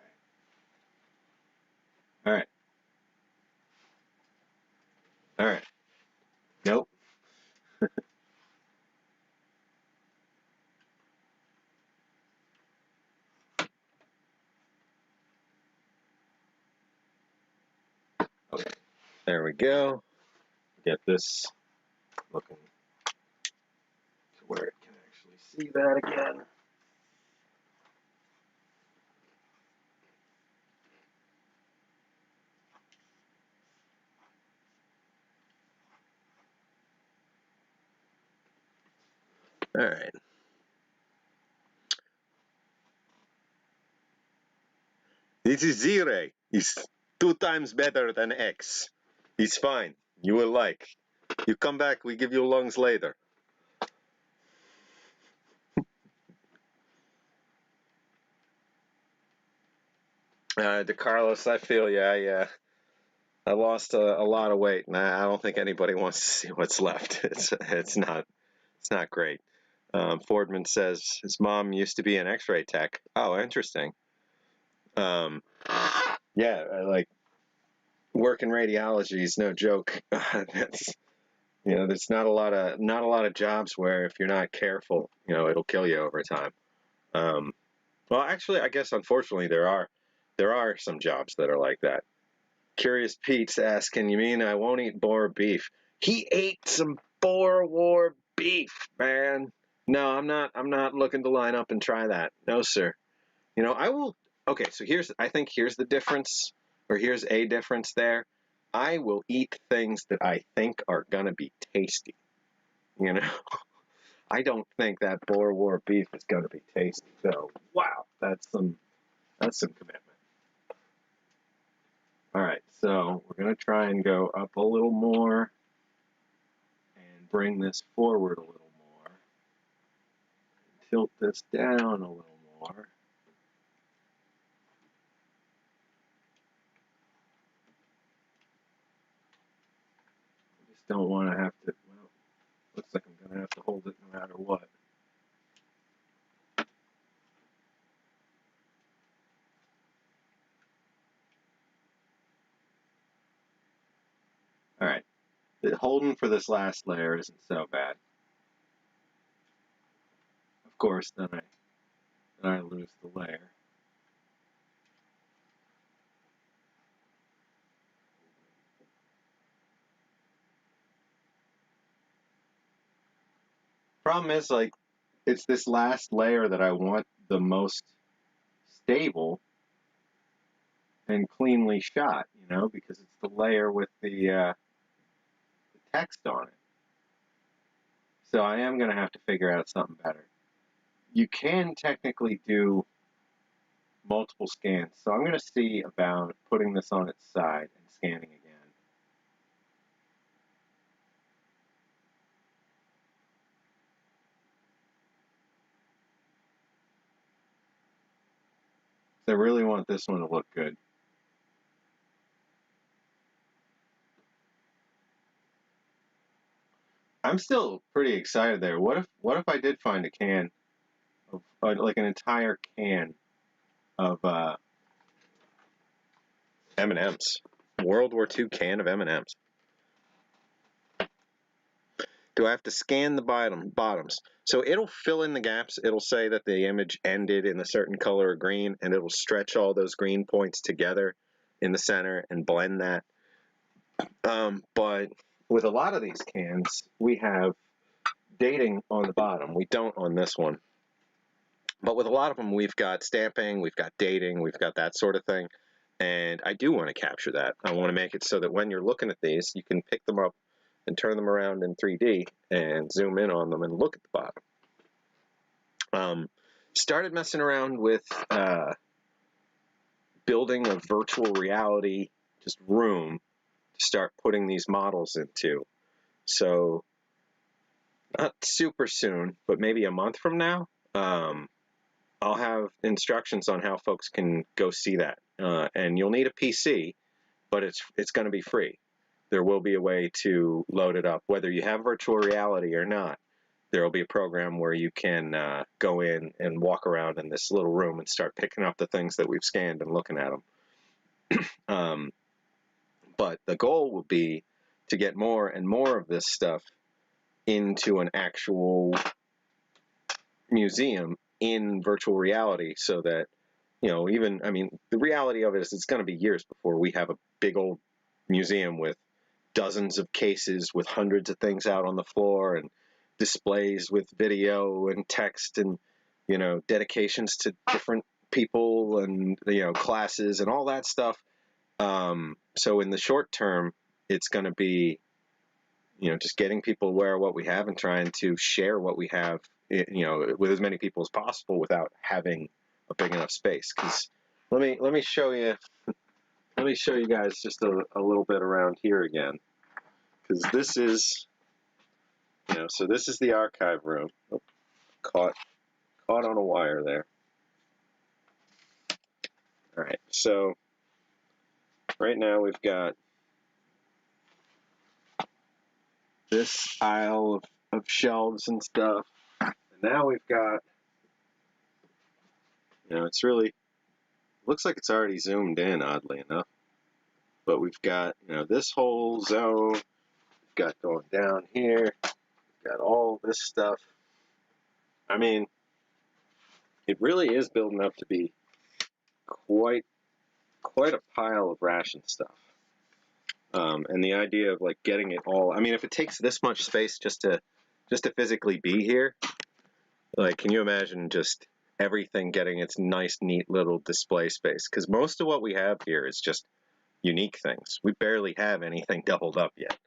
All right. All right. Nope. Okay. There we go. Get this looking to where it can actually see that again. All right. This is zero. It's 2 times better than X. It's fine. You will like. You come back, we give you lungs later. DeCarlos, I feel you. I lost a lot of weight, and I don't think anybody wants to see what's left. It's not great. Fordman says his mom used to be an X-ray tech. Oh, interesting. Yeah, like working radiology is no joke. That's there's not a lot of jobs where if you're not careful, it'll kill you over time. Well, actually, I guess unfortunately there are some jobs that are like that. Curious Pete's asking, you mean I won't eat Boer beef? He ate some Boer War beef, man. No, I'm not looking to line up and try that. No, sir. I will. Okay, so I think here's the difference, or here's a difference there. I will eat things that I think are gonna be tasty. I don't think that Boer War beef is gonna be tasty. So wow, that's some commitment. All right, so we're going to try and go up a little more and bring this forward a little more. Tilt this down a little more. I just don't want to have to, well, looks like I'm going to have to hold it no matter what. All right, holding for this last layer isn't so bad. Of course, then I lose the layer. Problem is, like, it's this last layer that I want the most stable and cleanly shot. know, because it's the layer with the text on it. So I am going to have to figure out something better. You can technically do multiple scans, so I'm going to see about putting this on its side and scanning again. I really want this one to look good. I'm still pretty excited there. What if I did find a can of like an entire can of M&Ms, World War II can of M&Ms? Do I have to scan the bottoms? So it'll fill in the gaps. It'll say that the image ended in a certain color of green, and it'll stretch all those green points together in the center and blend that. But with a lot of these cans, we have dating on the bottom. We don't on this one. But with a lot of them, we've got stamping, we've got dating, we've got that sort of thing. And I do want to capture that. I want to make it so that when you're looking at these, you can pick them up and turn them around in 3D and zoom in on them and look at the bottom. Started messing around with building a virtual reality just room to start putting these models into. So not super soon, but maybe a month from now, I'll have instructions on how folks can go see that. And you'll need a PC, but it's going to be free. There will be a way to load it up, whether you have virtual reality or not. There will be a program where you can go in and walk around in this little room and start picking up the things that we've scanned and looking at them. But the goal will be to get more and more of this stuff into an actual museum in virtual reality, so that, you know, even, I mean, the reality of it is it's going to be years before we have a big old museum with dozens of cases with hundreds of things out on the floor and displays with video and text and, you know, dedications to different people and, you know, classes and all that stuff. So in the short term, it's going to be, you know, just getting people aware of what we have and trying to share what we have, you know, with as many people as possible without having a big enough space. Because let me show you guys just a little bit around here again, because this is, you know, so this is the archive room. Oh, caught on a wire there. All right, so right now we've got this aisle of shelves and stuff, and now we've got, you know, it's really, looks like it's already zoomed in, oddly enough. But we've got, you know, this whole zone. We've got going down here. We've got all this stuff. I mean, it really is building up to be quite a pile of ration stuff. And the idea of like getting it all, I mean, if it takes this much space just to physically be here, like, can you imagine just everything getting its nice, neat little display space? Because most of what we have here is just unique things. We barely have anything doubled up yet.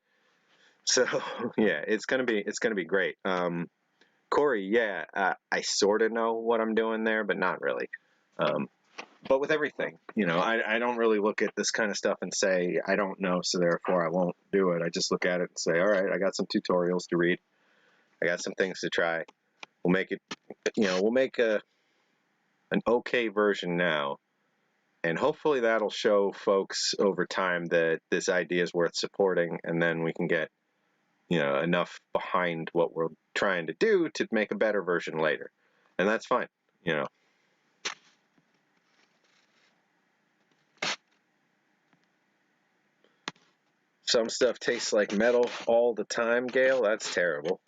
So yeah, it's gonna be great. Corey, yeah, I sort of know what I'm doing there, but not really. But with everything, you know, I don't really look at this kind of stuff and say, I don't know, so therefore I won't do it. I just look at it and say, all right, I got some tutorials to read. I got some things to try. We'll make it, you know, we'll make an okay version now. And hopefully that'll show folks over time that this idea is worth supporting, and then we can get, you know, enough behind what we're trying to do to make a better version later. And that's fine, you know. Some stuff tastes like metal all the time, Gail. That's terrible.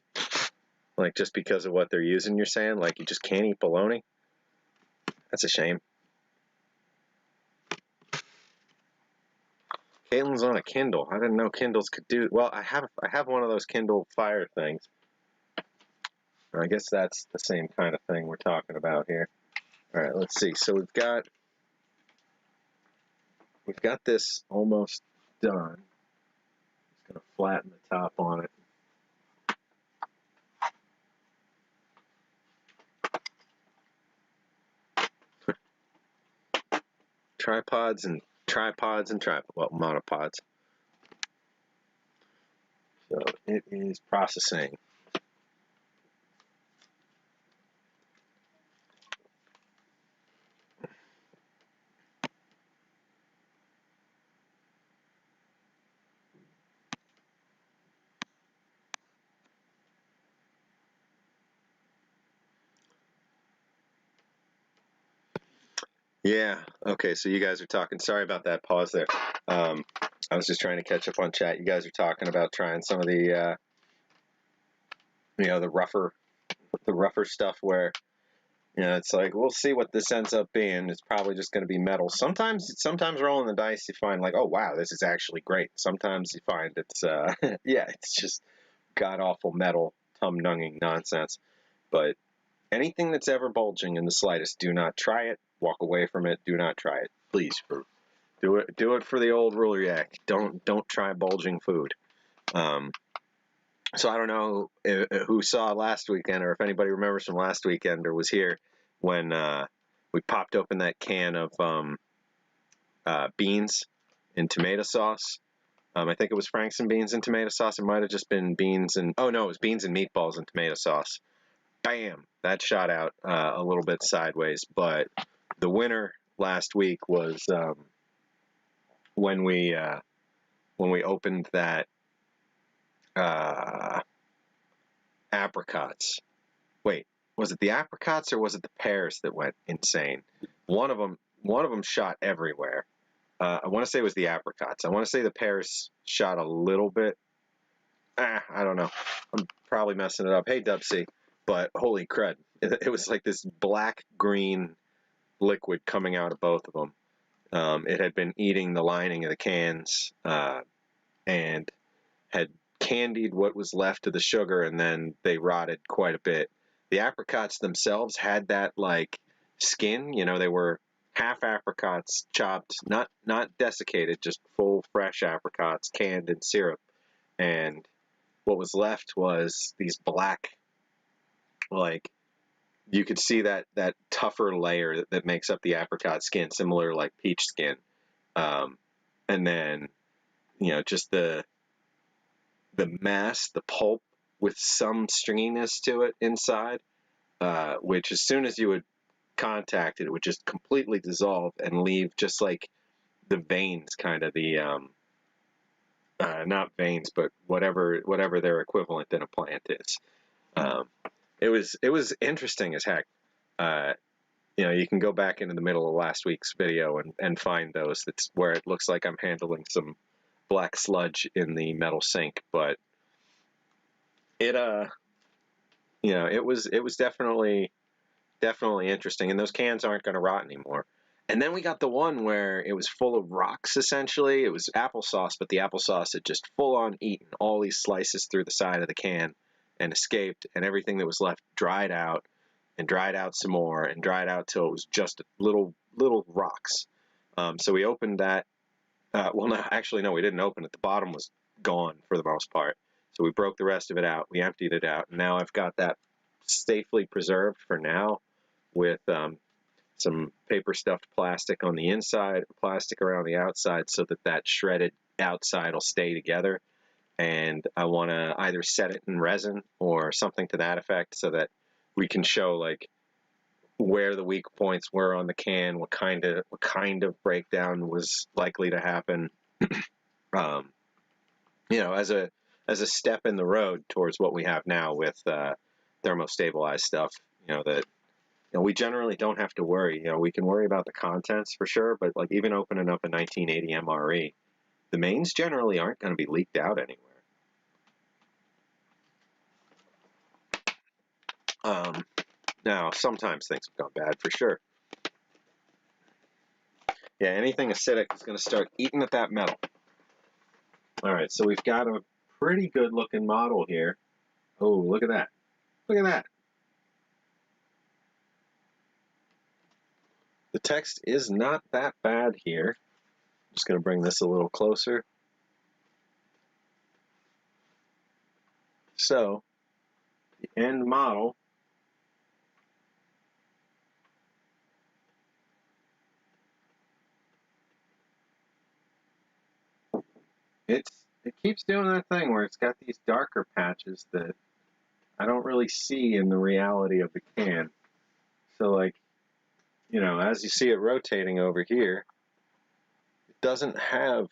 Like, just because of what they're using, you're saying? Like, you just can't eat bologna? That's a shame. Caitlin's on a Kindle. I didn't know Kindles could do... Well, I have one of those Kindle Fire things. I guess that's the same kind of thing we're talking about here. All right, let's see. So we've got we've got this almost done. Just going to flatten the top on it. Tripods and well, monopods. So it is processing. Yeah, okay, so you guys are talking. Sorry about that pause there. I was just trying to catch up on chat. You guys are talking about trying some of the, the rougher stuff where, it's like, we'll see what this ends up being. It's probably just going to be metal. Sometimes rolling the dice, you find like, oh, wow, this is actually great. Sometimes you find it's, it's just god-awful metal, tum-nunging nonsense. But anything that's ever bulging in the slightest, do not try it. Walk away from it. Do not try it. Please, do it for the old ruler yak. Don't try bulging food. So I don't know who saw last weekend, or if anybody remembers from last weekend or was here when we popped open that can of beans in tomato sauce. I think it was Frank's and beans and tomato sauce. It might have just been beans and, oh no, it was beans and meatballs and tomato sauce. Bam! That shot out a little bit sideways. But the winner last week was when we opened that apricots. Wait, was it the apricots or was it the pears that went insane? One of them shot everywhere. I want to say it was the apricots. I want to say the pears shot a little bit. I don't know. I'm probably messing it up. Hey, Dubsy. But holy crud. It was like this black-green liquid coming out of both of them. It had been eating the lining of the cans and had candied what was left of the sugar, and then they rotted quite a bit. The apricots themselves had that like skin, they were half apricots chopped, not desiccated, just full fresh apricots canned in syrup. And what was left was these black, like, you could see that tougher layer that makes up the apricot skin, similar like peach skin. And then, just the mass, the pulp with some stringiness to it inside, which as soon as you would contact it, it would just completely dissolve and leave just like the veins, kind of the, not veins, but whatever their equivalent in a plant is. It was interesting as heck. You can go back into the middle of last week's video and find those. That's where it looks like I'm handling some black sludge in the metal sink, but it was definitely interesting, and those cans aren't going to rot anymore. And then we got the one where it was full of rocks, essentially. It was applesauce, but the applesauce had just full on eaten all these slices through the side of the can and escaped, and everything that was left dried out and dried out some more and dried out till it was just little rocks. So we opened that. Well, no, actually, no, we didn't open it. The bottom was gone for the most part. So we broke the rest of it out. We emptied it out. And now I've got that safely preserved for now with some paper stuffed plastic on the inside, plastic around the outside, so that shredded outside will stay together. And I want to either set it in resin or something to that effect, so that we can show like where the weak points were on the can, what kind of breakdown was likely to happen, as a step in the road towards what we have now with thermostabilized stuff. That we generally don't have to worry. We can worry about the contents for sure, but like even opening up a 1980 MRE, the mains generally aren't going to be leaked out anywhere. Now, sometimes things have gone bad for sure. Yeah, anything acidic is going to start eating at that metal. All right, so we've got a pretty good looking model here. Oh, look at that. Look at that. The text is not that bad here. Just going to bring this a little closer. So, the end model it keeps doing that thing where it's got these darker patches that I don't really see in the reality of the can. So, like, you know, as you see it rotating over here, it doesn't have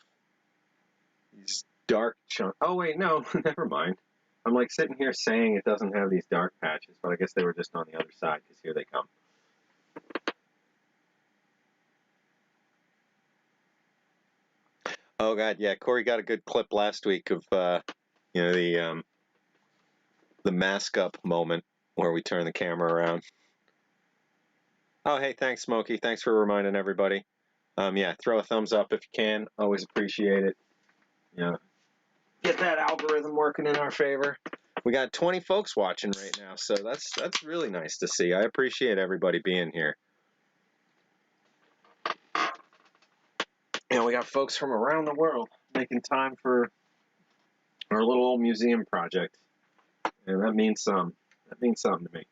these dark chunks. Oh wait, no, never mind. I'm like sitting here saying it doesn't have these dark patches, but I guess they were just on the other side because here they come. Oh god, yeah, Corey got a good clip last week of you know, the mask up moment where we turn the camera around. Oh hey, thanks Smokey, thanks for reminding everybody. Yeah, throw a thumbs up if you can. Always appreciate it. Yeah, get that algorithm working in our favor. We got 20 folks watching right now, so that's really nice to see. I appreciate everybody being here. You know, we got folks from around the world making time for our little old museum project, and that means something. That means something to me.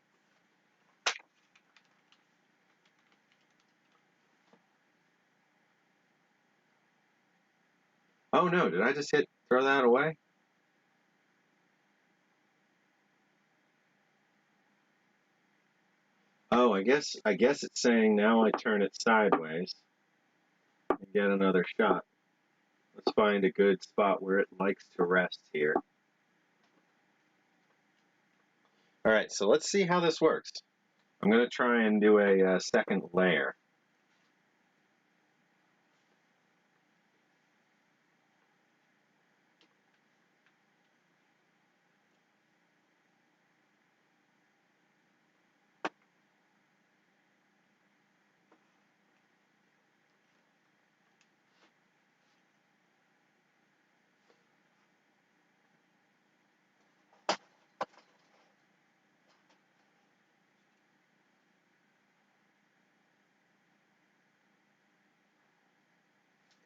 Oh no, did I just throw that away? Oh, I guess it's saying now I turn it sideways and get another shot. Let's find a good spot where it likes to rest here. All right, so let's see how this works. I'm going to try and do a second layer.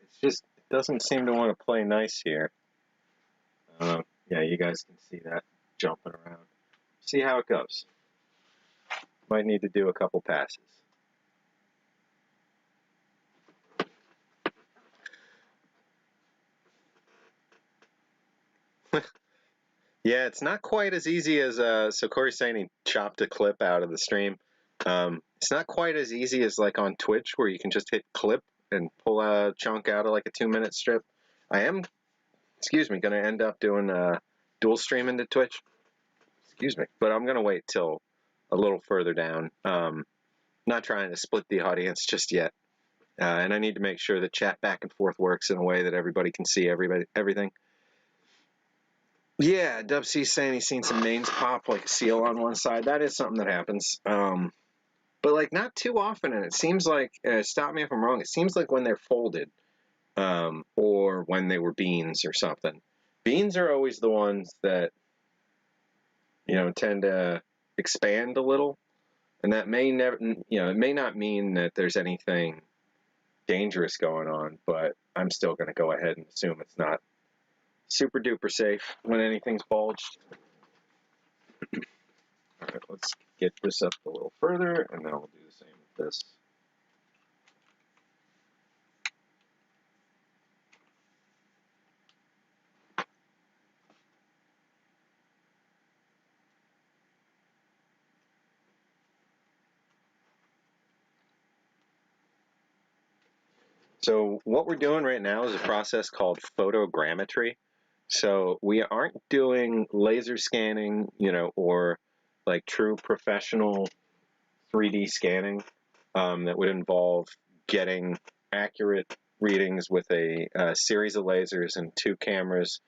It's just, it doesn't seem to want to play nice here. Yeah, you guys can see that jumping around. See how it goes. Might need to do a couple passes. Yeah, it's not quite as easy as, so Corey's saying he chopped a clip out of the stream. It's not quite as easy as like on Twitch where you can just hit clip and pull a chunk out of like a 2-minute strip. I am, excuse me, going to end up doing dual stream into Twitch. Excuse me, but I'm going to wait till a little further down. Not trying to split the audience just yet. And I need to make sure the chat back and forth works in a way that everybody can see everything. Yeah, Dub C's saying he's seen some names pop, like a seal on one side. That is something that happens. But like not too often, and it seems like, stop me if I'm wrong, it seems like when they're folded, or when they were beans or something. Beans are always the ones that, you know, tend to expand a little, and that may never, you know, it may not mean that there's anything dangerous going on, but I'm still going to go ahead and assume it's not super duper safe when anything's bulged. All right, let's get this up a little further, and then we'll do the same with this. So what we're doing right now is a process called photogrammetry. So we aren't doing laser scanning, you know, or like true professional 3D scanning that would involve getting accurate readings with a series of lasers and 2 cameras,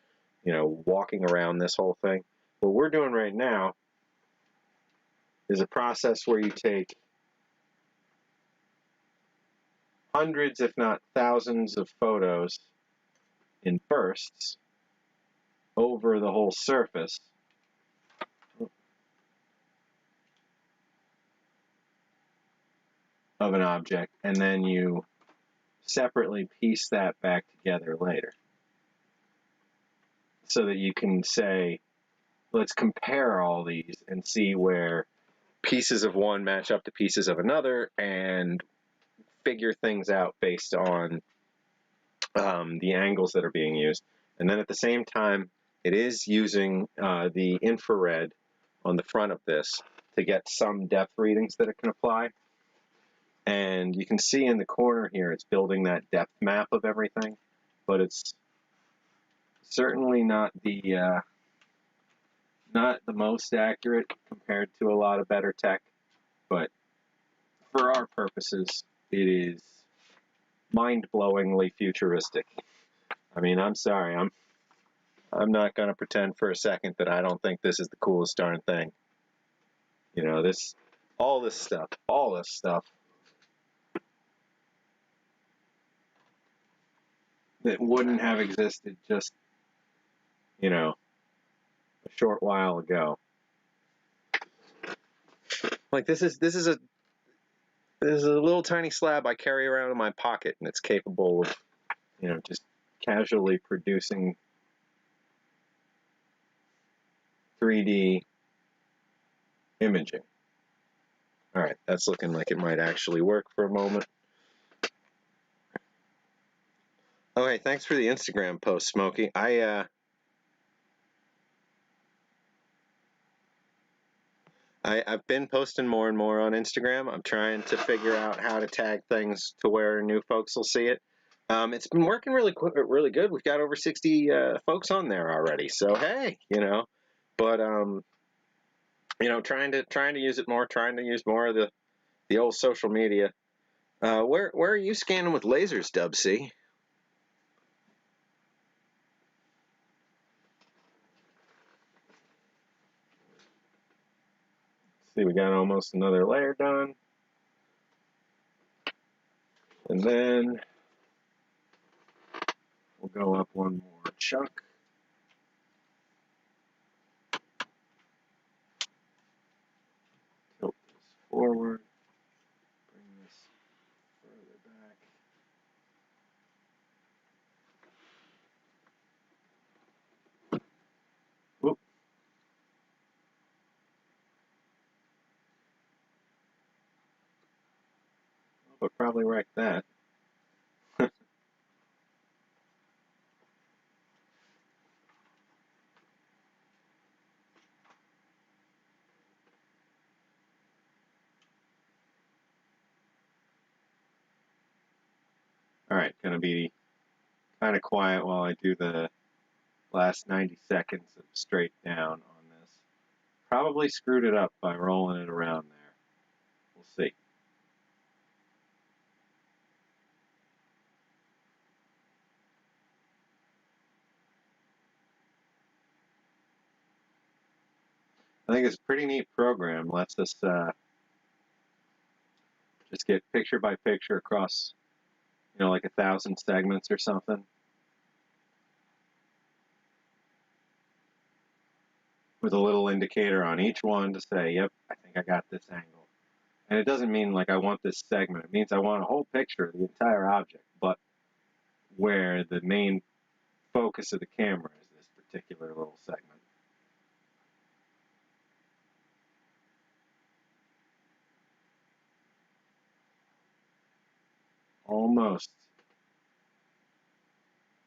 you know, walking around this whole thing. What we're doing right now is a process where you take hundreds, if not thousands, of photos in bursts over the whole surface. Of an object, and then you separately piece that back together later. So that you can say, let's compare all these and see where pieces of one match up to pieces of another and figure things out based on the angles that are being used. And then at the same time, it is using the infrared on the front of this to get some depth readings that it can apply. And you can see in the corner here, it's building that depth map of everything, but it's certainly not the most accurate compared to a lot of better tech, but for our purposes, it is mind-blowingly futuristic. I mean, I'm sorry, I'm not going to pretend for a second that I don't think this is the coolest darn thing. You know, all this stuff that wouldn't have existed just, you know, a short while ago. Like this is a little tiny slab I carry around in my pocket, and it's capable of, you know, just casually producing 3D imaging. All right, that's looking like it might actually work for a moment. Oh, hey, thanks for the Instagram post, Smokey. I've been posting more and more on Instagram. I'm trying to figure out how to tag things to where new folks will see it. It's been working really good. We've got over 60 folks on there already. So hey, you know, but you know, trying to use it more, trying to use more of the old social media. Where are you scanning with lasers, Dub C? See, we got almost another layer done. And then we'll go up one more chunk. Tilt this forward. Bring this further back. Whoop. But probably wrecked that. All right, gonna be kind of quiet while I do the last 90 seconds of straight down on this. Probably screwed it up by rolling it around there. We'll see. I think it's a pretty neat program. Lets us just get picture by picture across, you know, like 1,000 segments or something. With a little indicator on each one to say, yep, I think I got this angle. And it doesn't mean like I want this segment. It means I want a whole picture of the entire object, but where the main focus of the camera is this particular little segment. Almost.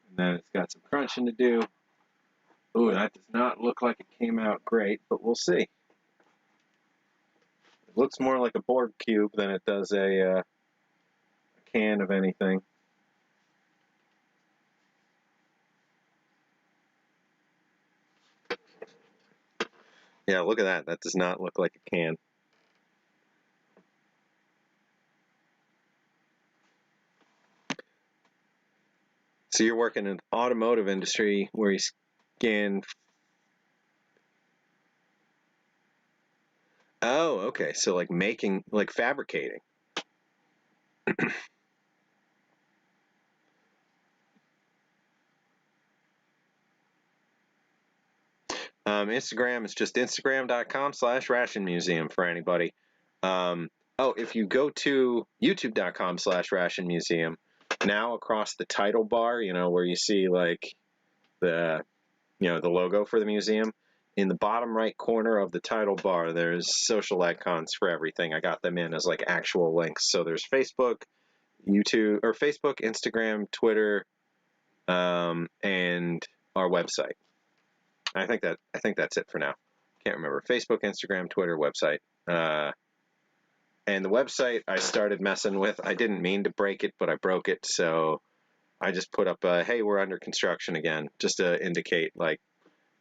And then it's got some crunching to do. Ooh, that does not look like it came out great, but we'll see. It looks more like a Borg cube than it does a can of anything. Yeah, look at that. That does not look like a can. So you're working in the automotive industry where you scan. Oh, okay. So like making, like fabricating. Instagram is just Instagram.com/Ration Museum for anybody. Oh, if you go to YouTube.com/Ration Museum, now across the title bar, where you see like the the logo for the museum, in the bottom right corner of the title bar, there's social icons for everything. I got them in as like actual links. So there's Facebook, YouTube, or Facebook, Instagram, Twitter, and our website. I think that's it for now. Can't remember. Facebook, Instagram, Twitter, website. And the website I started messing with. I didn't mean to break it, but I broke it. So I just put up hey, we're under construction again, just to indicate, like,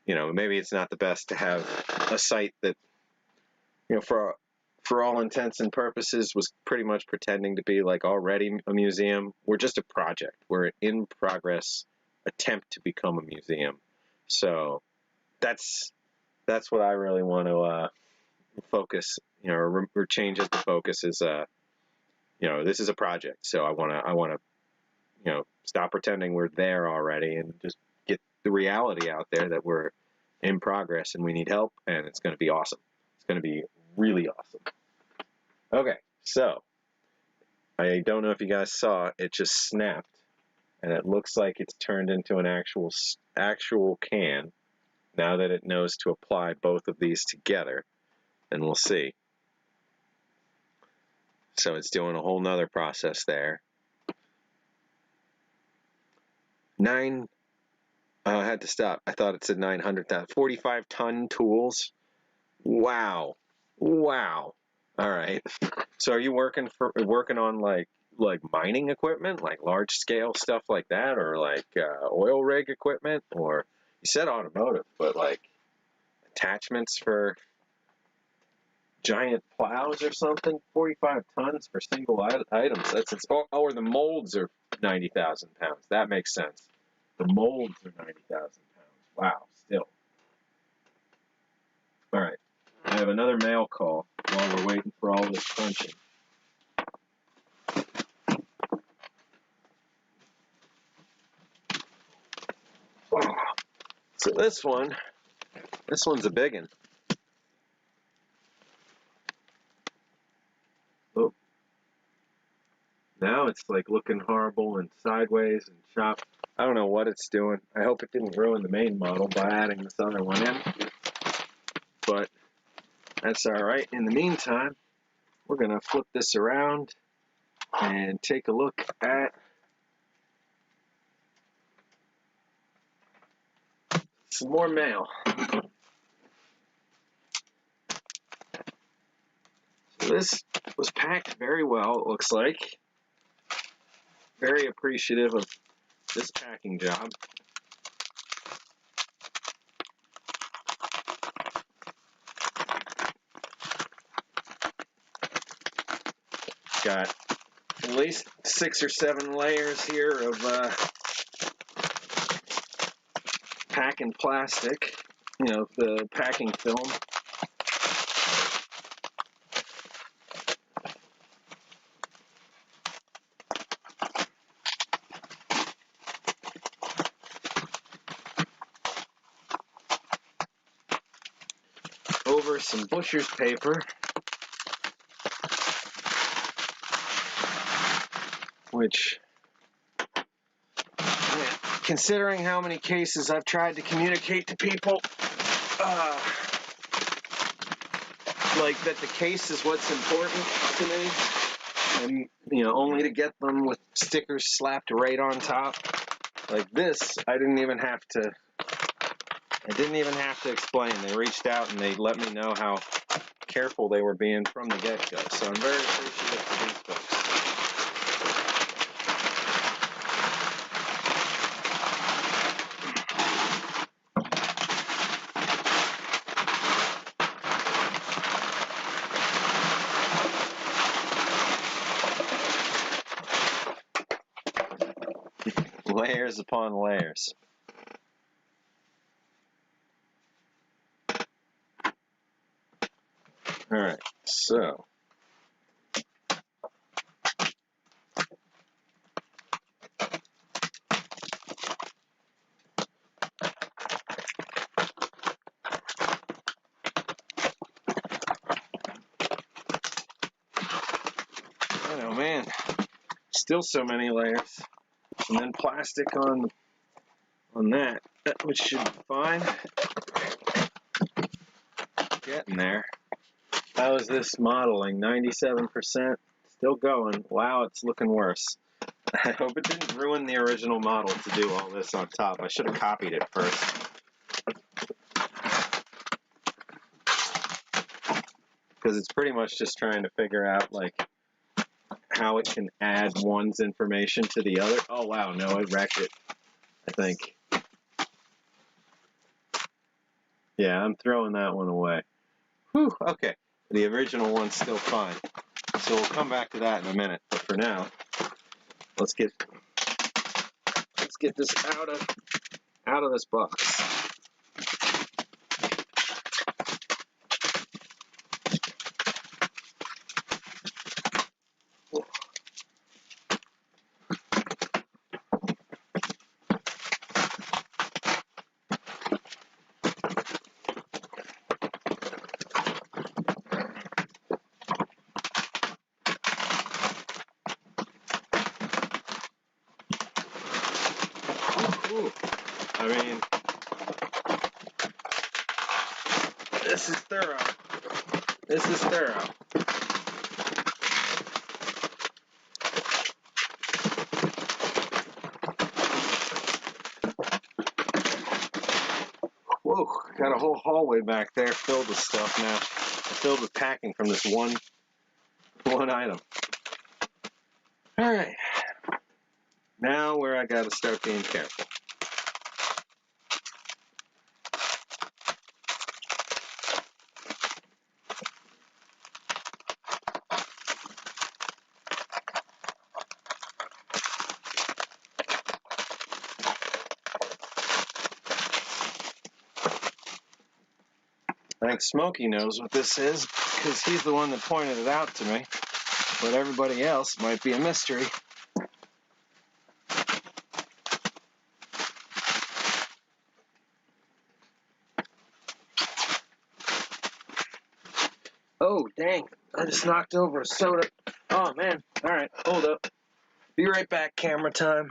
maybe it's not the best to have a site that, for all intents and purposes was pretty much pretending to be like already a museum. We're just a project. We're an in progress attempt to become a museum. So that's what I really want to focus, or change it. The focus is, this is a project. So I want to, stop pretending we're there already and just get the reality out there that we're in progress and we need help, and it's going to be awesome. It's going to be really awesome. Okay, so I don't know if you guys saw, it just snapped, and it looks like it's turned into an actual can now that it knows to apply both of these together, and we'll see. So it's doing a whole nother process there. I had to stop. I thought it said 900,000. 45-ton tools. Wow. All right. So are you working on like mining equipment, like large scale stuff like that, or like oil rig equipment, or you said automotive, but like attachments for giant plows or something? 45 tons for single items. Or the molds are 90,000 pounds. That makes sense. The molds are 90,000 pounds. Wow, still. All right. I have another mail call while we're waiting for all this punching. So this one's a big one. Oh. Now it's like looking horrible and sideways and chopped. I don't know what it's doing. I hope it didn't ruin the main model by adding this other one in. But that's all right. In the meantime, we're going to flip this around and take a look at some more mail. So this was packed very well, it looks like. Very appreciative of this packing job. Got at least 6 or 7 layers here of packing plastic, the packing film. Over some butcher's paper, which, considering how many cases I've tried to communicate to people, like that the case is what's important to me, and only to get them with stickers slapped right on top. Like this, I didn't even have to explain. They reached out and they let me know how careful they were being from the get-go. So I'm very appreciative of these folks. Layers upon layers. All right, so man, still so many layers. And then plastic on that, which should be fine. Getting there. How is this modeling? 97%. Still going. Wow, it's looking worse. I hope it didn't ruin the original model to do all this on top. I should have copied it first. Because it's pretty much just trying to figure out, like, how it can add one's information to the other. Oh, wow, no, it wrecked it, I think. Yeah, I'm throwing that one away. Whew, okay. The original one's still fine. So we'll come back to that in a minute. But for now, let's get this out of this box. Ooh. I mean, this is thorough. This is thorough. Whoa, got a whole hallway back there filled with stuff now. Filled with packing from this one item. Alright. Now where I gotta start being careful. I think Smokey knows what this is, because he's the one that pointed it out to me. But everybody else might be a mystery. Oh, dang. I just knocked over a soda. Oh, man. Alright, hold up. Be right back, camera time.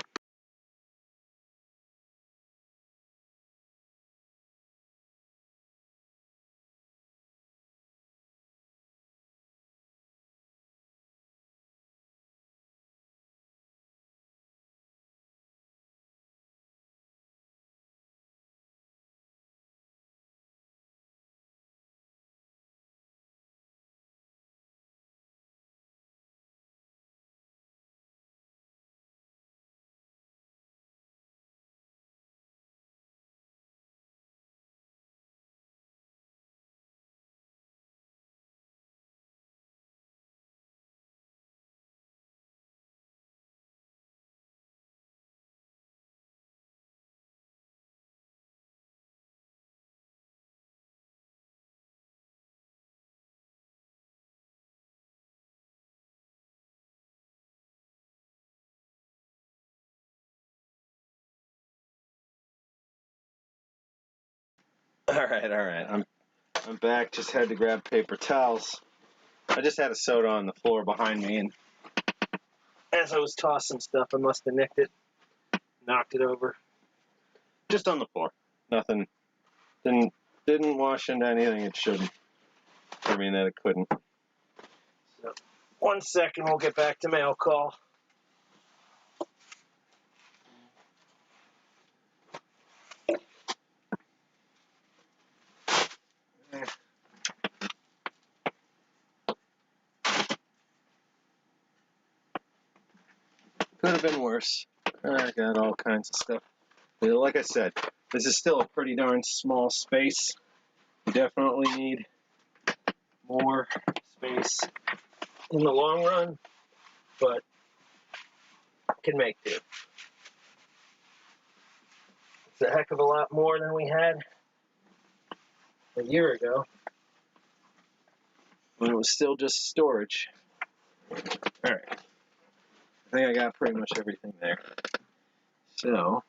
Alright. I'm back. Just had to grab paper towels. I just had a soda on the floor behind me, and as I was tossing stuff, I must have nicked it. Knocked it over. Just on the floor. Nothing. Didn't wash into anything it shouldn't. I mean that it couldn't. So, 1 second, we'll get back to mail call. Could have been worse. I got all kinds of stuff. But like I said, this is still a pretty darn small space. You definitely need more space in the long run, but can make do. It's a heck of a lot more than we had a year ago, when it was still just storage. Alright. I think I got pretty much everything there. So,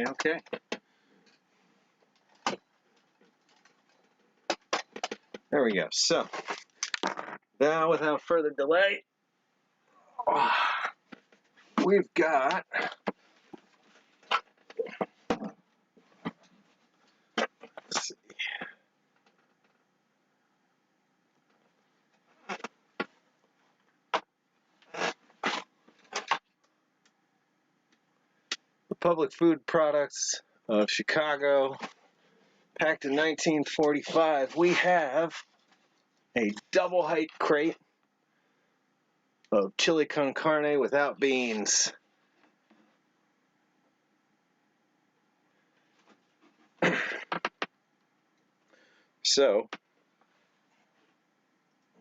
okay. There we go. So, now without further delay, we've got let's see. The Public Food Products of Chicago, packed in 1945. We have a double height crate of chili con carne without beans. So,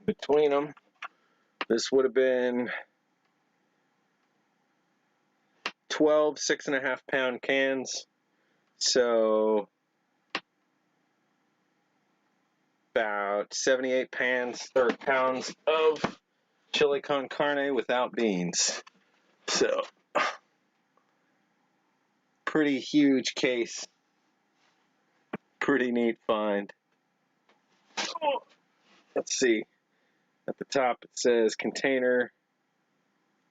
between them, this would have been 12 6.5-pound cans. So, about 78 pounds of chili con carne without beans. So, pretty huge case. Pretty neat find. Let's see. At the top it says container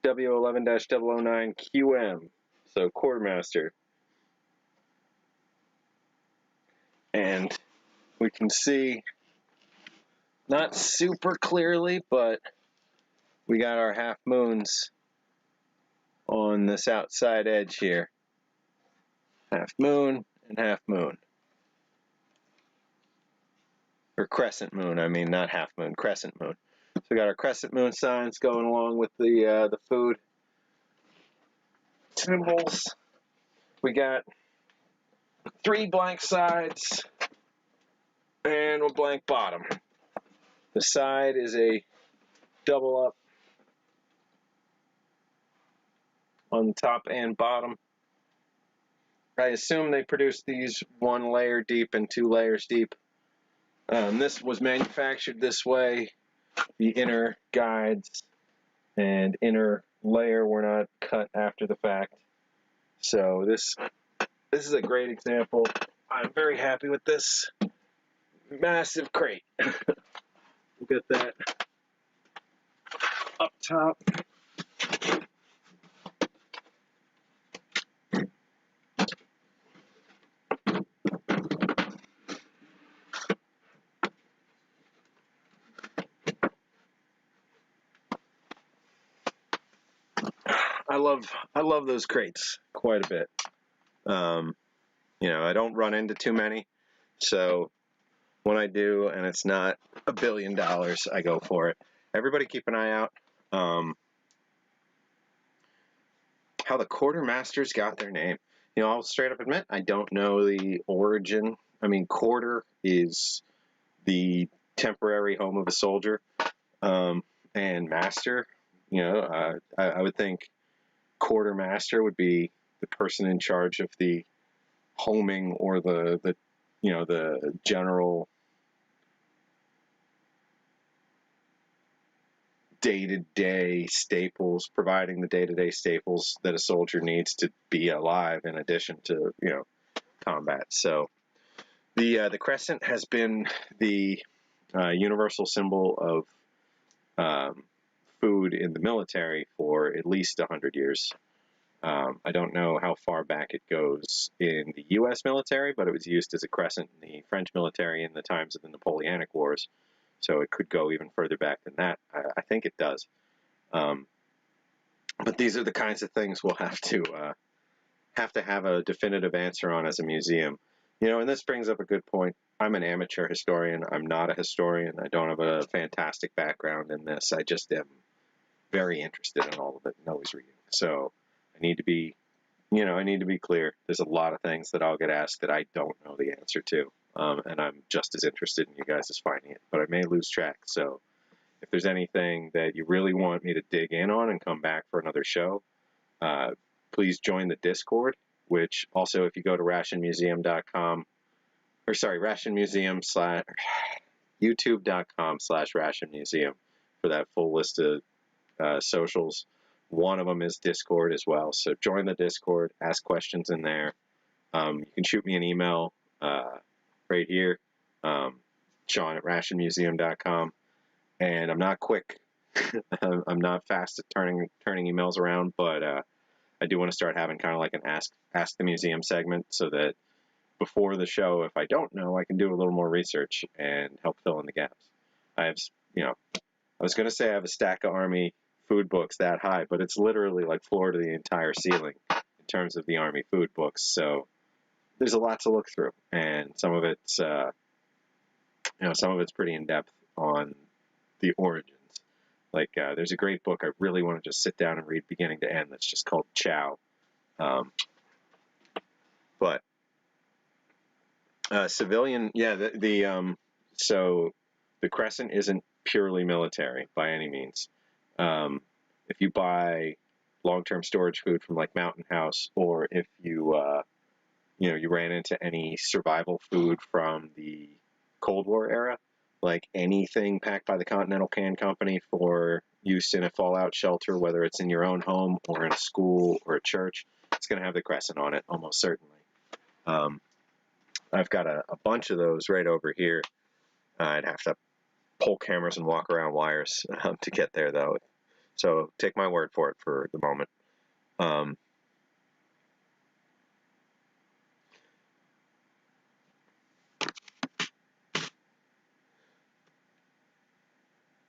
W11-009QM. So quartermaster. And we can see, not super clearly, but we got our half moons on this outside edge here. Half moon and half moon. Or crescent moon, I mean, not half moon, crescent moon. So we got our crescent moon signs going along with the food symbols. We got 3 blank sides and a blank bottom. The side is a double up on the top and bottom. I assume they produced these 1 layer deep and 2 layers deep. This was manufactured this way. The inner guides and inner layer were not cut after the fact. So this is a great example. I'm very happy with this massive crate. We'll get that up top. I love those crates quite a bit. You know, I don't run into too many, so when I do and it's not $1 billion, I go for it. Everybody keep an eye out. How the quartermasters got their name. You know, I'll straight up admit I don't know the origin. I mean, quarter is the temporary home of a soldier, and master. You know, I would think quartermaster would be the person in charge of the homing or the you know, the general day-to-day staples, providing the day-to-day staples that a soldier needs to be alive in addition to, you know, combat. So the crescent has been the universal symbol of food in the military for at least 100 years. I don't know how far back it goes in the U.S. military, but it was used as a crescent in the French military in the times of the Napoleonic Wars. So it could go even further back than that. I think it does. But these are the kinds of things we'll have to have a definitive answer on as a museum. You know, and this brings up a good point. I'm an amateur historian. I'm not a historian. I don't have a fantastic background in this. I just am very interested in all of it and always reading. So I need to be, you know, I need to be clear. There's a lot of things that I'll get asked that I don't know the answer to. And I'm just as interested in you guys as finding it, but I may lose track. So if there's anything that you really want me to dig in on and come back for another show, please join the Discord, which also, if you go to rationmuseum.com, or sorry, rationmuseum youtube.com/rationmuseum for that full list of socials. One of them is Discord as well. So join the Discord, ask questions in there. You can shoot me an email right here, Sean at rationmuseum.com. And I'm not quick. I'm not fast at turning emails around, but I do want to start having kind of like an ask the museum segment, so that before the show, if I don't know, I can do a little more research and help fill in the gaps. I have, I was going to say I have a stack of Army food books that high, but it's literally like floor to the entire ceiling in terms of the Army food books. So there's a lot to look through, and some of it's, some of it's pretty in depth on the origins. Like there's a great book I really want to just sit down and read beginning to end. That's just called Chow. But civilian, yeah. So the Crescent isn't purely military by any means. If you buy long-term storage food from like Mountain House, or if you you ran into any survival food from the Cold War era, like anything packed by the Continental Can Company for use in a fallout shelter, whether it's in your own home or in a school or a church, it's going to have the Crescent on it, almost certainly. I've got a bunch of those right over here. I'd have to pull cameras and walk around wires to get there, though. So take my word for it for the moment.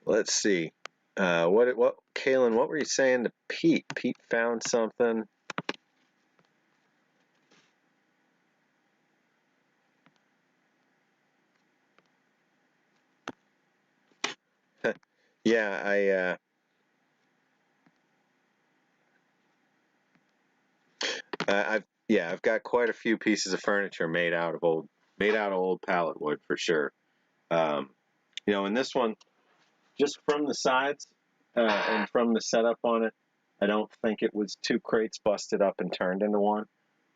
Let's see. Kaylin, what were you saying to Pete? Pete found something. Yeah, I've got quite a few pieces of furniture made out of old pallet wood for sure. And this one, just from the sides and from the setup on it, I don't think it was two crates busted up and turned into one.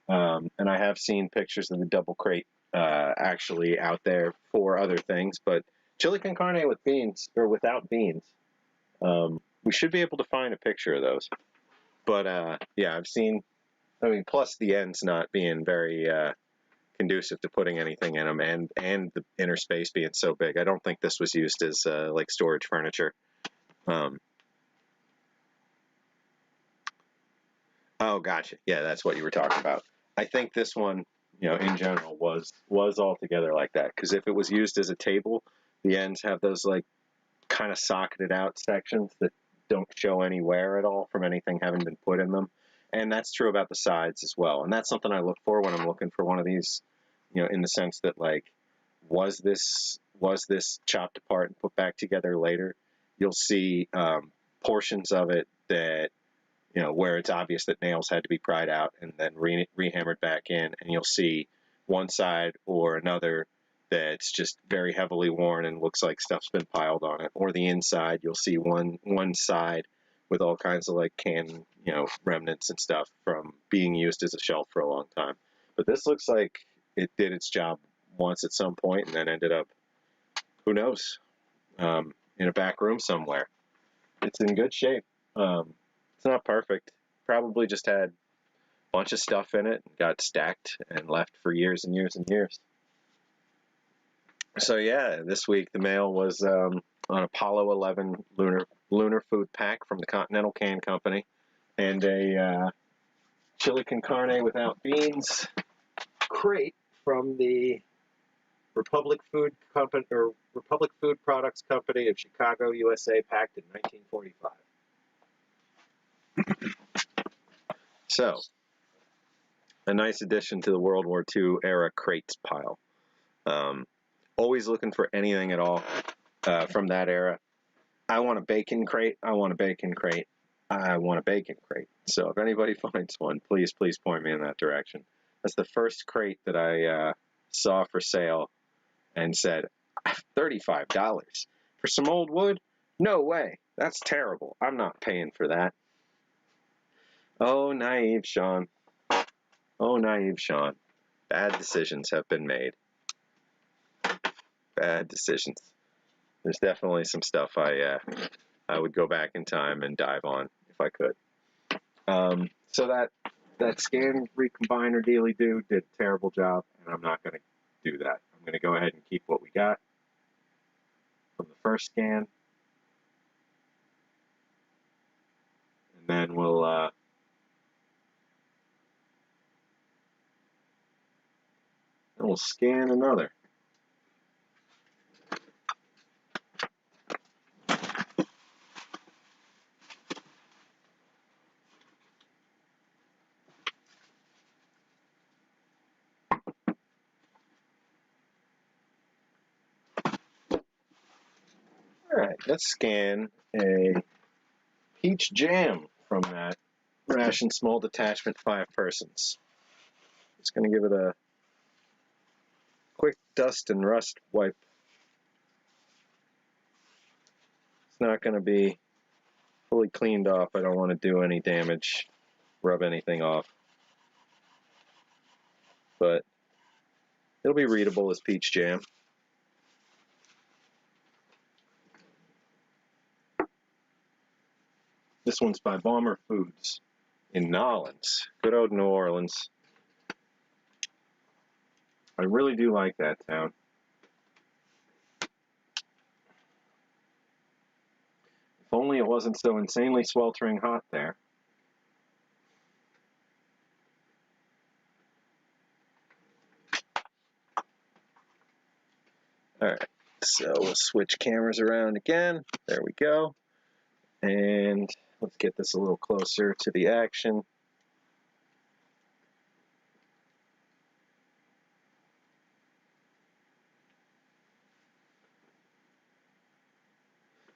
And I have seen pictures of the double crate actually out there for other things, but chili con carne with beans or without beans, we should be able to find a picture of those. But I've seen. I mean, plus the ends not being very conducive to putting anything in them, and the inner space being so big. I don't think this was used as like storage furniture. Oh, gotcha. Yeah, that's what you were talking about. I think this one, in general, was altogether like that. Because if it was used as a table, the ends have those like kind of socketed out sections that don't show any wear at all from anything having been put in them. And that's true about the sides as well. And that's something I look for when I'm looking for one of these, in the sense that, like, was this chopped apart and put back together later? You'll see portions of it that, where it's obvious that nails had to be pried out and then rehammered back in. And you'll see one side or another that's just very heavily worn and looks like stuff's been piled on it. Or the inside, you'll see one side with all kinds of like can, remnants and stuff from being used as a shelf for a long time. But this looks like it did its job once at some point and then ended up, who knows, in a back room somewhere. It's in good shape. It's not perfect. Probably just had a bunch of stuff in it, got stacked and left for years and years and years. So yeah, this week the mail was on Apollo 11 lunar food pack from the Continental Can Company, and a chili con carne without beans crate from the Republic Food Company or Republic Food Products Company of Chicago, USA, packed in 1945. So, a nice addition to the World War II era crates pile. Always looking for anything at all from that era. I want a bacon crate. I want a bacon crate. I want a bacon crate. So if anybody finds one, please point me in that direction. That's the first crate that I saw for sale and said, $35 for some old wood? No way. That's terrible. I'm not paying for that. Oh, naive Sean. Oh, naive Sean. Bad decisions have been made. Bad decisions. There's definitely some stuff I would go back in time and dive on if I could. So That scan recombiner dealy do did a terrible job, and I'm not going to do that. I'm going to go ahead and keep what we got from the first scan, and then we'll scan another. Alright, let's scan a peach jam from that Ration Small Detachment 5 persons. Just going to give it a quick dust and rust wipe. It's not going to be fully cleaned off. I don't want to do any damage, rub anything off. But it'll be readable as peach jam. This one's by Bomber Foods in Nolens. Good old New Orleans. I really do like that town. If only it wasn't so insanely sweltering hot there. Alright, so we'll switch cameras around again. There we go. And let's get this a little closer to the action.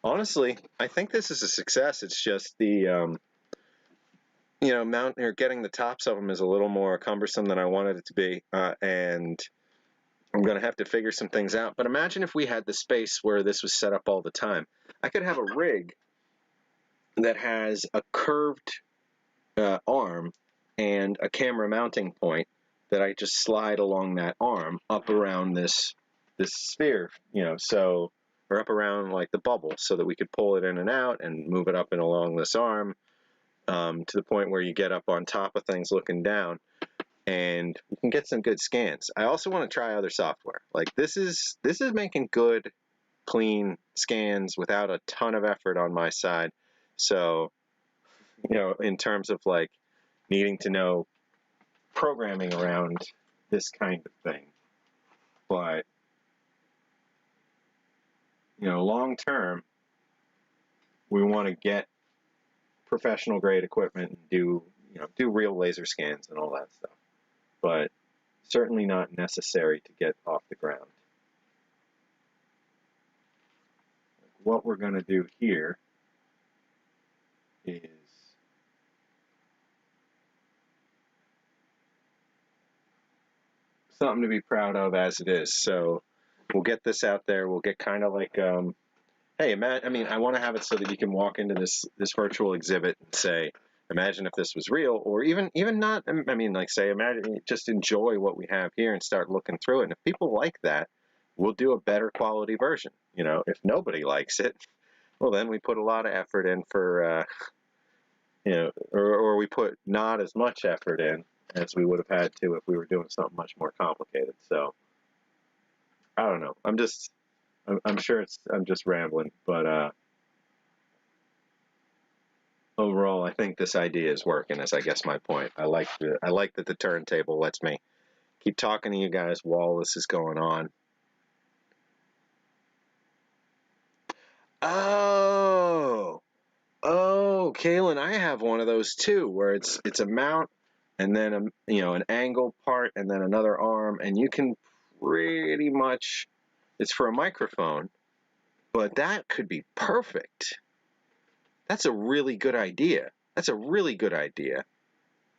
Honestly, I think this is a success. It's just the, mount or getting the tops of them is a little more cumbersome than I wanted it to be, and I'm going to have to figure some things out. But imagine if we had the space where this was set up all the time. I could have a rig that has a curved arm and a camera mounting point that I just slide along that arm up around this sphere, or up around like the bubble, so that we could pull it in and out and move it up and along this arm to the point where you get up on top of things looking down, and you can get some good scans. I also want to try other software. Like this is making good, clean scans without a ton of effort on my side. So, in terms of like needing to know programming around this kind of thing. But, long term, we want to get professional grade equipment and do real laser scans and all that stuff. But certainly not necessary to get off the ground. What we're going to do here is something to be proud of as it is. So we'll get this out there. We'll get kind of like, hey, I want to have it so that you can walk into this virtual exhibit and say, imagine if this was real, or even not. Imagine, just enjoy what we have here and start looking through it. And if people like that, we'll do a better quality version. If nobody likes it, well, then we put a lot of effort in for, or we put not as much effort in as we would have had to if we were doing something much more complicated. So I don't know. I'm sure I'm just rambling, but overall, I think this idea is working. Is I guess my point. I like that the turntable lets me keep talking to you guys while this is going on. Oh, Kaylin, I have one of those too, where it's a mount and then an angle part and then another arm, and you can pretty much. It's for a microphone, but that could be perfect. That's a really good idea.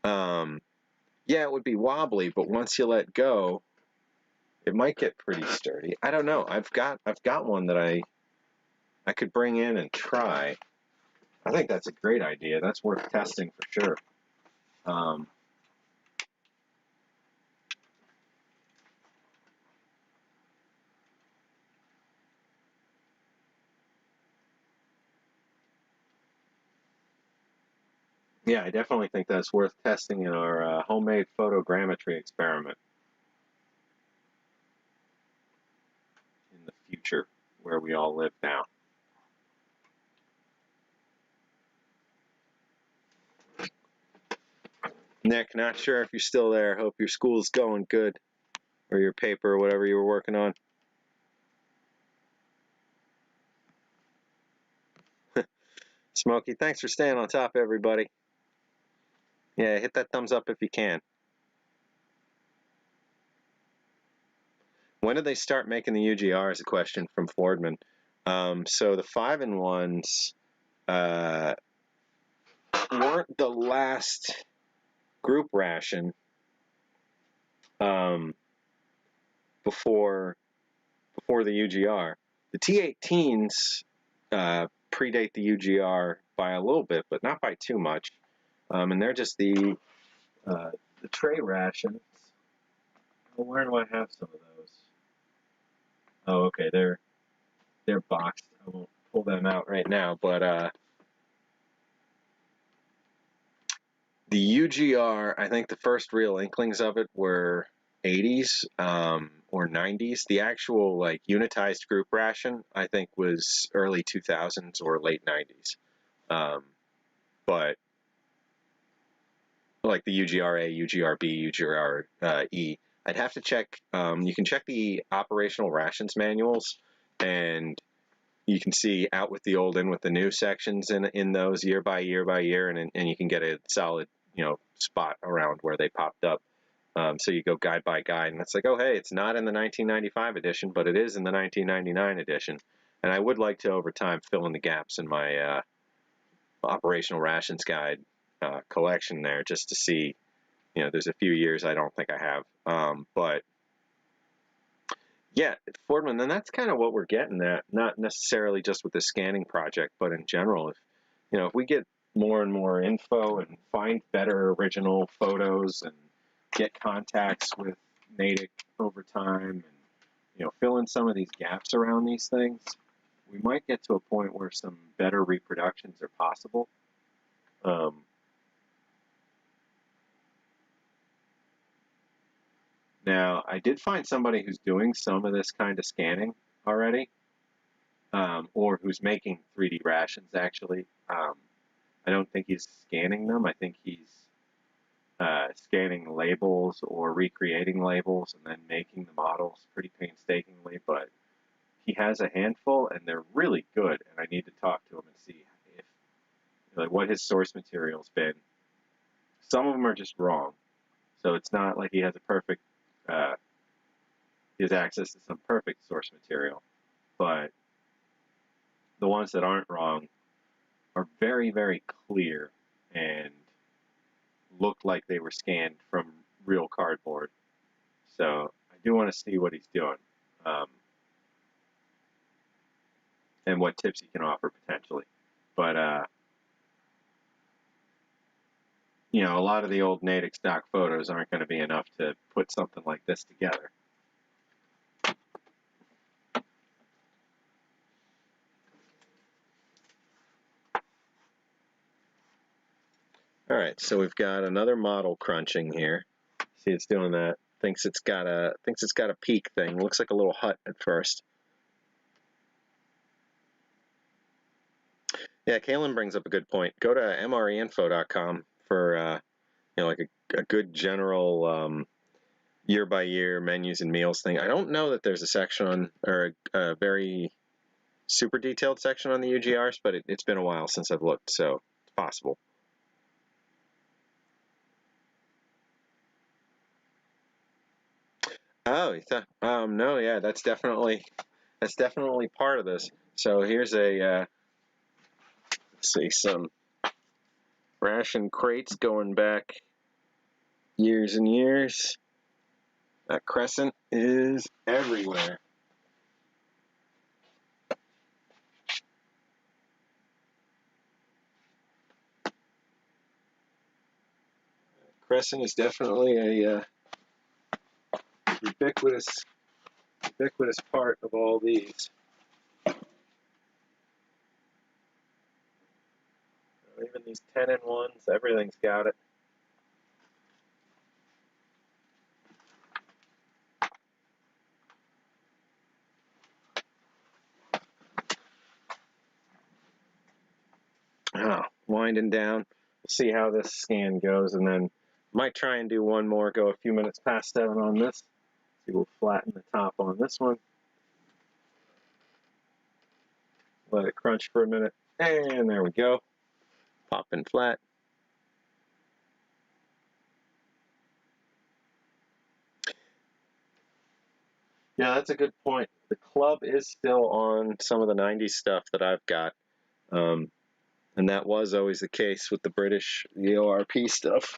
Yeah, it would be wobbly, but once you let go, it might get pretty sturdy. I don't know. I've got one that I could bring in and try. I think that's a great idea. That's worth testing for sure. Yeah, I definitely think that's worth testing in our homemade photogrammetry experiment in the future, where we all live now. Nick, not sure if you're still there. Hope your school's going good, or your paper, or whatever you were working on. Smokey, thanks for staying on top, everybody. Yeah, hit that thumbs up if you can. When did they start making the UGR is a question from Fordman. So the 5-in-1s weren't the last group ration before the UGR. The T18s predate the UGR by a little bit, but not by too much. And they're just the tray rations. Well, where do I have some of those? Oh, okay, they're boxed. I won't pull them out right now, but the UGR, I think the first real inklings of it were 80s or 90s. The actual like unitized group ration, I think, was early 2000s or late 90s. But like the UGRA, UGRB, UGRE, I'd have to check. You can check the operational rations manuals, and you can see out with the old, in with the new sections in those year by year, and you can get a solid spot around where they popped up. So you go guide by guide, and it's like, oh, hey, it's not in the 1995 edition, but it is in the 1999 edition. And I would like to, over time, fill in the gaps in my operational rations guide collection there, just to see. There's a few years I don't think I have, but yeah, Fordman, then that's kind of what we're getting at, not necessarily just with the scanning project, but in general. If we get more and more info and find better original photos and get contacts with Natick over time and, fill in some of these gaps around these things, we might get to a point where some better reproductions are possible. Now, I did find somebody who's doing some of this kind of scanning already, or who's making 3D rations, actually. I don't think he's scanning them. I think he's scanning labels or recreating labels and then making the models pretty painstakingly, but he has a handful, and they're really good, and I need to talk to him and see if, what his source material's been. Some of them are just wrong, so it's not like he has a perfect he has access to some perfect source material, but the ones that aren't wrong are very, very clear and look like they were scanned from real cardboard. So I do want to see what he's doing, and what tips he can offer potentially. But a lot of the old Natick stock photos aren't going to be enough to put something like this together. All right, so we've got another model crunching here. See, it's doing that. Thinks it's got a peak thing. Looks like a little hut at first. Yeah, Kaylin brings up a good point. Go to mreinfo.com for like a good general year by year menus and meals thing. I don't know that there's a section on, or a very super detailed section on the UGRs, but it's been a while since I've looked, so it's possible. Oh, no, yeah, that's definitely part of this. So here's a let's see, some ration crates going back years and years. That crescent is everywhere. Crescent is definitely a ubiquitous part of all these. Even these 10-in-1s, everything's got it. Winding down. We'll see how this scan goes, and then might try and do one more, go a few minutes past 7 on this. See, we'll flatten the top on this one. Let it crunch for a minute, and there we go. Popping flat. Yeah, that's a good point. The club is still on some of the 90s stuff that I've got. And that was always the case with the British, the ORP stuff.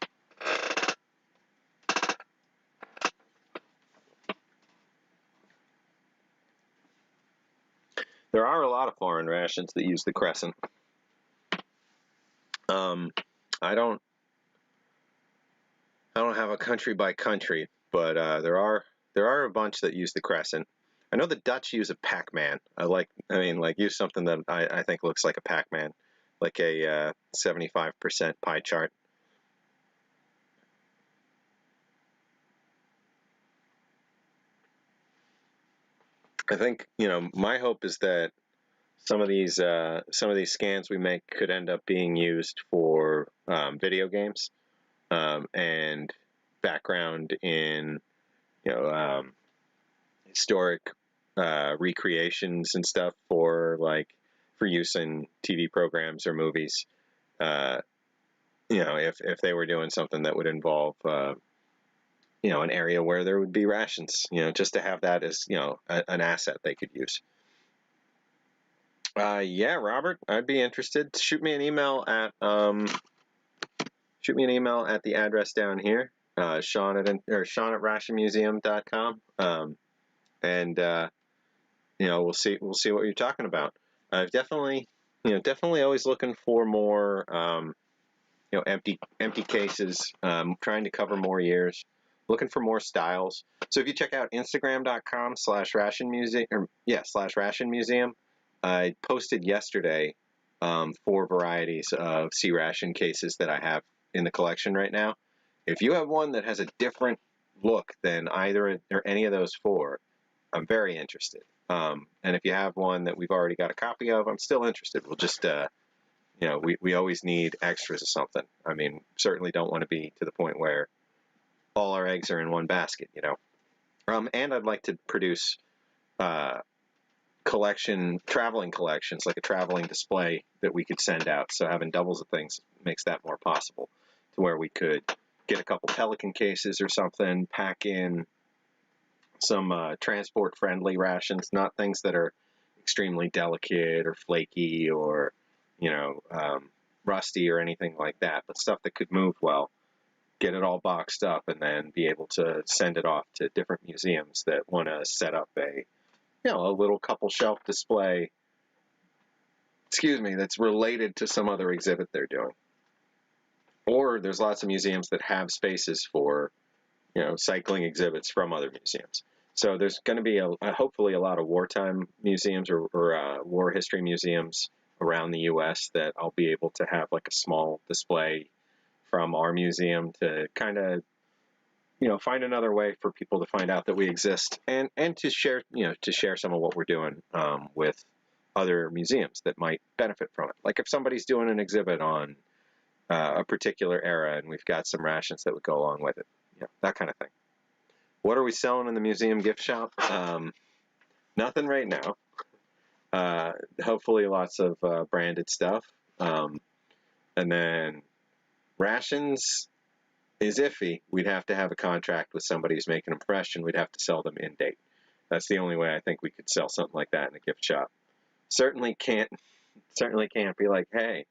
There are a lot of foreign rations that use the crescent. I don't have a country by country, but there are a bunch that use the crescent. I know the Dutch use a Pac-Man. Use something that I think looks like a Pac-Man, like a 75% pie chart. I think, my hope is that some of these scans we make could end up being used for video games and background in historic recreations and stuff for use in TV programs or movies. If they were doing something that would involve an area where there would be rations, just to have that as an asset they could use. Yeah, Robert, I'd be interested. Shoot me an email at the address down here, Sean at rationmuseum.com, and we'll see what you're talking about. I've definitely always looking for more empty cases, trying to cover more years, looking for more styles. So if you check out Instagram.com/Ration Museum, I posted yesterday 4 varieties of sea ration cases that I have in the collection right now. If you have one that has a different look than either or any of those 4, I'm very interested. And if you have one that we've already got a copy of, I'm still interested. We'll just, we always need extras of something. I mean, certainly don't want to be to the point where all our eggs are in one basket, And I'd like to produce traveling collections, like a traveling display that we could send out. So having doubles of things makes that more possible, to where we could get a couple Pelican cases or something, pack in some transport-friendly rations, not things that are extremely delicate or flaky or, rusty or anything like that, but stuff that could move well. Get it all boxed up and then be able to send it off to different museums that want to set up a little couple shelf display, that's related to some other exhibit they're doing. Or there's lots of museums that have spaces for, cycling exhibits from other museums. So there's going to be hopefully a lot of wartime museums or war history museums around the U.S. that I'll be able to have like a small display from our museum to kind of, find another way for people to find out that we exist and to share, some of what we're doing with other museums that might benefit from it. Like if somebody's doing an exhibit on a particular era and we've got some rations that would go along with it, that kind of thing. What are we selling in the museum gift shop? Nothing right now. Hopefully lots of branded stuff. And then rations is iffy. We'd have to have a contract with somebody who's making them fresh, and we'd have to sell them in date. That's the only way I think we could sell something like that in a gift shop. Certainly can't be like, hey,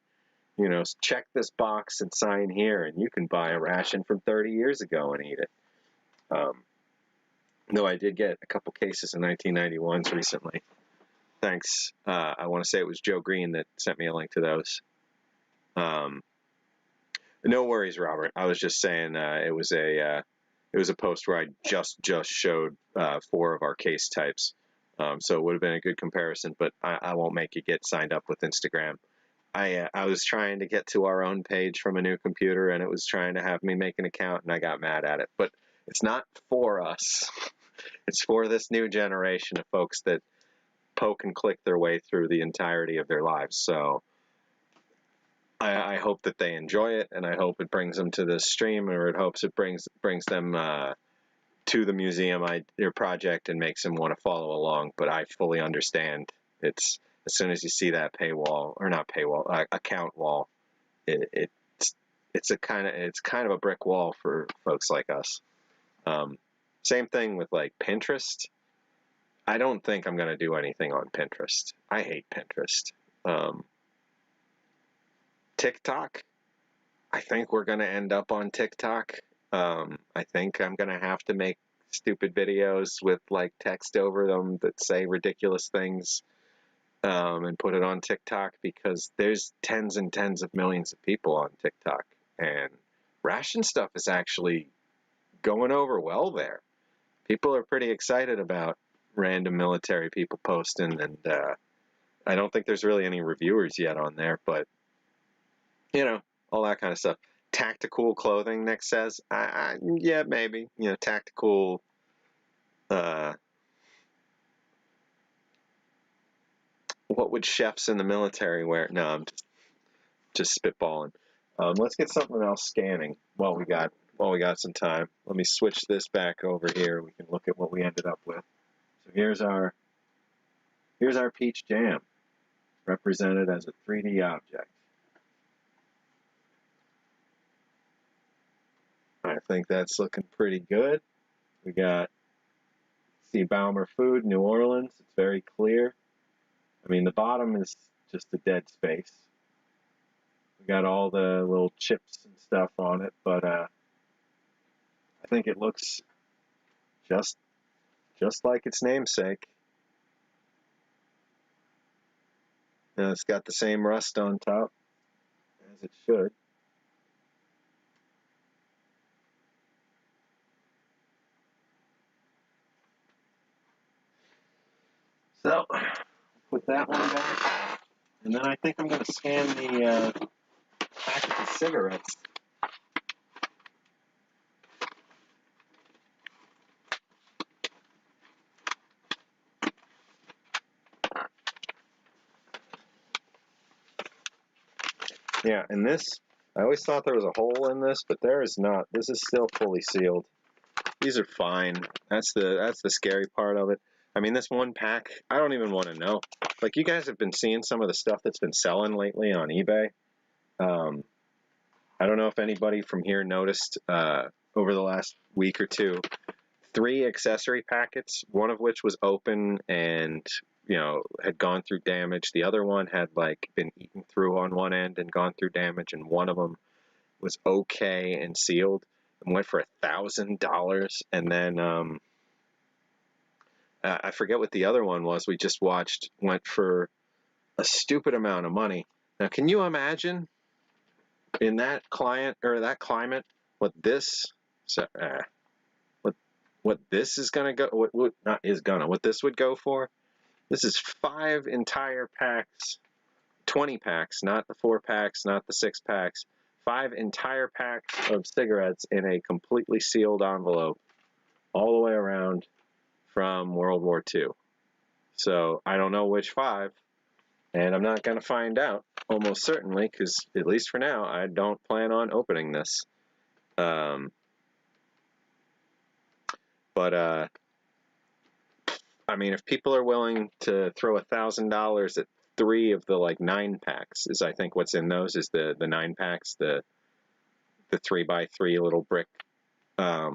check this box and sign here, and you can buy a ration from 30 years ago and eat it. No, I did get a couple cases of 1991s recently. Thanks. I want to say it was Joe Green that sent me a link to those. No worries, Robert. I was just saying it was a post where I just showed 4 of our case types. So it would have been a good comparison, but I won't make you get signed up with Instagram. I was trying to get to our own page from a new computer, and it was trying to have me make an account, and I got mad at it. But it's not for us. It's for this new generation of folks that poke and click their way through the entirety of their lives. So I hope that they enjoy it, and I hope it brings them to this stream, or it hopes it brings them to the museum their project and makes them want to follow along. But I fully understand. It's as soon as you see that paywall, or not paywall, account wall, it's kind of a brick wall for folks like us. Same thing with like Pinterest. I don't think I'm going to do anything on Pinterest. I hate Pinterest. TikTok, I think we're going to end up on TikTok. I think I'm going to have to make stupid videos with like text over them that say ridiculous things, and put it on TikTok, because there's tens and tens of millions of people on TikTok, and ration stuff is actually going over well there. People are pretty excited about random military people posting, and I don't think there's really any reviewers yet on there, but you know, all that kind of stuff. Tactical clothing, Nick says. Yeah, maybe. You know, tactical. What would chefs in the military wear? No, I'm just spitballing. Let's get something else scanning while we got some time. Let me switch this back over here. We can look at what we ended up with. So here's our peach jam, represented as a 3D object. I think that's looking pretty good. We got C. Baumer Food, New Orleans. It's very clear. I mean, the bottom is just a dead space. We got all the little chips and stuff on it, but I think it looks just like its namesake. And it's got the same rust on top as it should. So, put that one back, and then I think I'm going to scan the packet of cigarettes. Yeah, and this, I always thought there was a hole in this, but there is not. This is still fully sealed. These are fine. That's the scary part of it. I mean, this one pack, I don't even want to know. Like, you guys have been seeing some of the stuff that's been selling lately on eBay. I don't know if anybody from here noticed over the last week or two, 3 accessory packets, one of which was open and, you know, had gone through damage. The other one had like been eaten through on one end and gone through damage, and one of them was okay and sealed and went for $1,000. And then I forget what the other one was. We just watched, went for a stupid amount of money. Now, can you imagine in that climate what this what this is gonna go? What this would go for? This is 5 entire packs, 20 packs, not the 4 packs, not the 6 packs. 5 entire packs of cigarettes in a completely sealed envelope, all the way around, from World War II. So I don't know which 5, and I'm not going to find out, almost certainly, because at least for now, I don't plan on opening this. But I mean, if people are willing to throw $1,000 at 3 of the like 9 packs, is I think what's in those is the 9 packs, the 3x3 little brick. I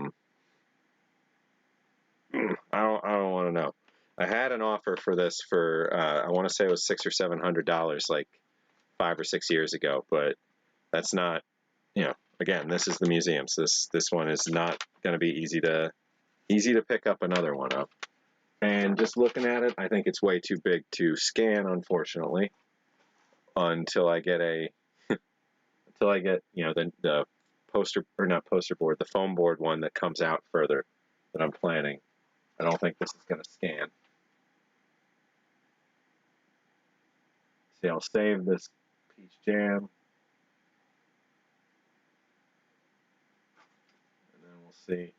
don't want to know. I had an offer for this for I want to say it was $600 or $700 like 5 or 6 years ago, but that's not, you know, again, this is the museums. This one is not going to be easy to pick up another one up. And just looking at it, I think it's way too big to scan, unfortunately, until I get you know, the poster, or not poster board, the foam board one that comes out further that I'm planning. I don't think this is going to scan. See, I'll save this peach jam. And then we'll see.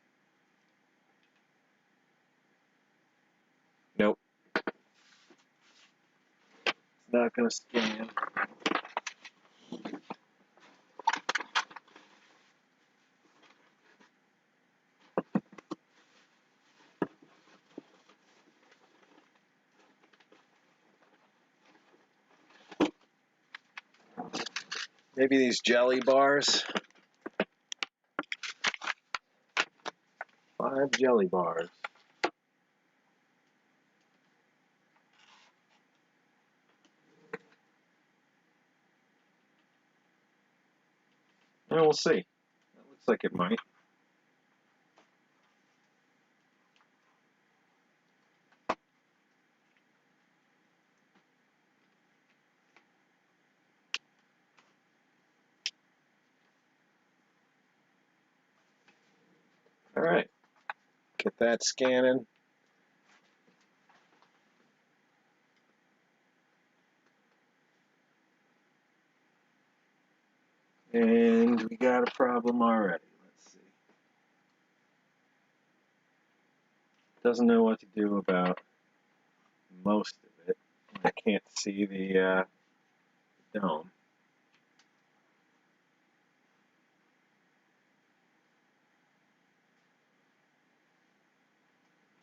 Nope. It's not going to scan. Maybe these jelly bars. 5 jelly bars. And we'll see. That looks like it might. All right. Get that scanning. And we got a problem already. Let's see. Doesn't know what to do about most of it. I can't see the dome.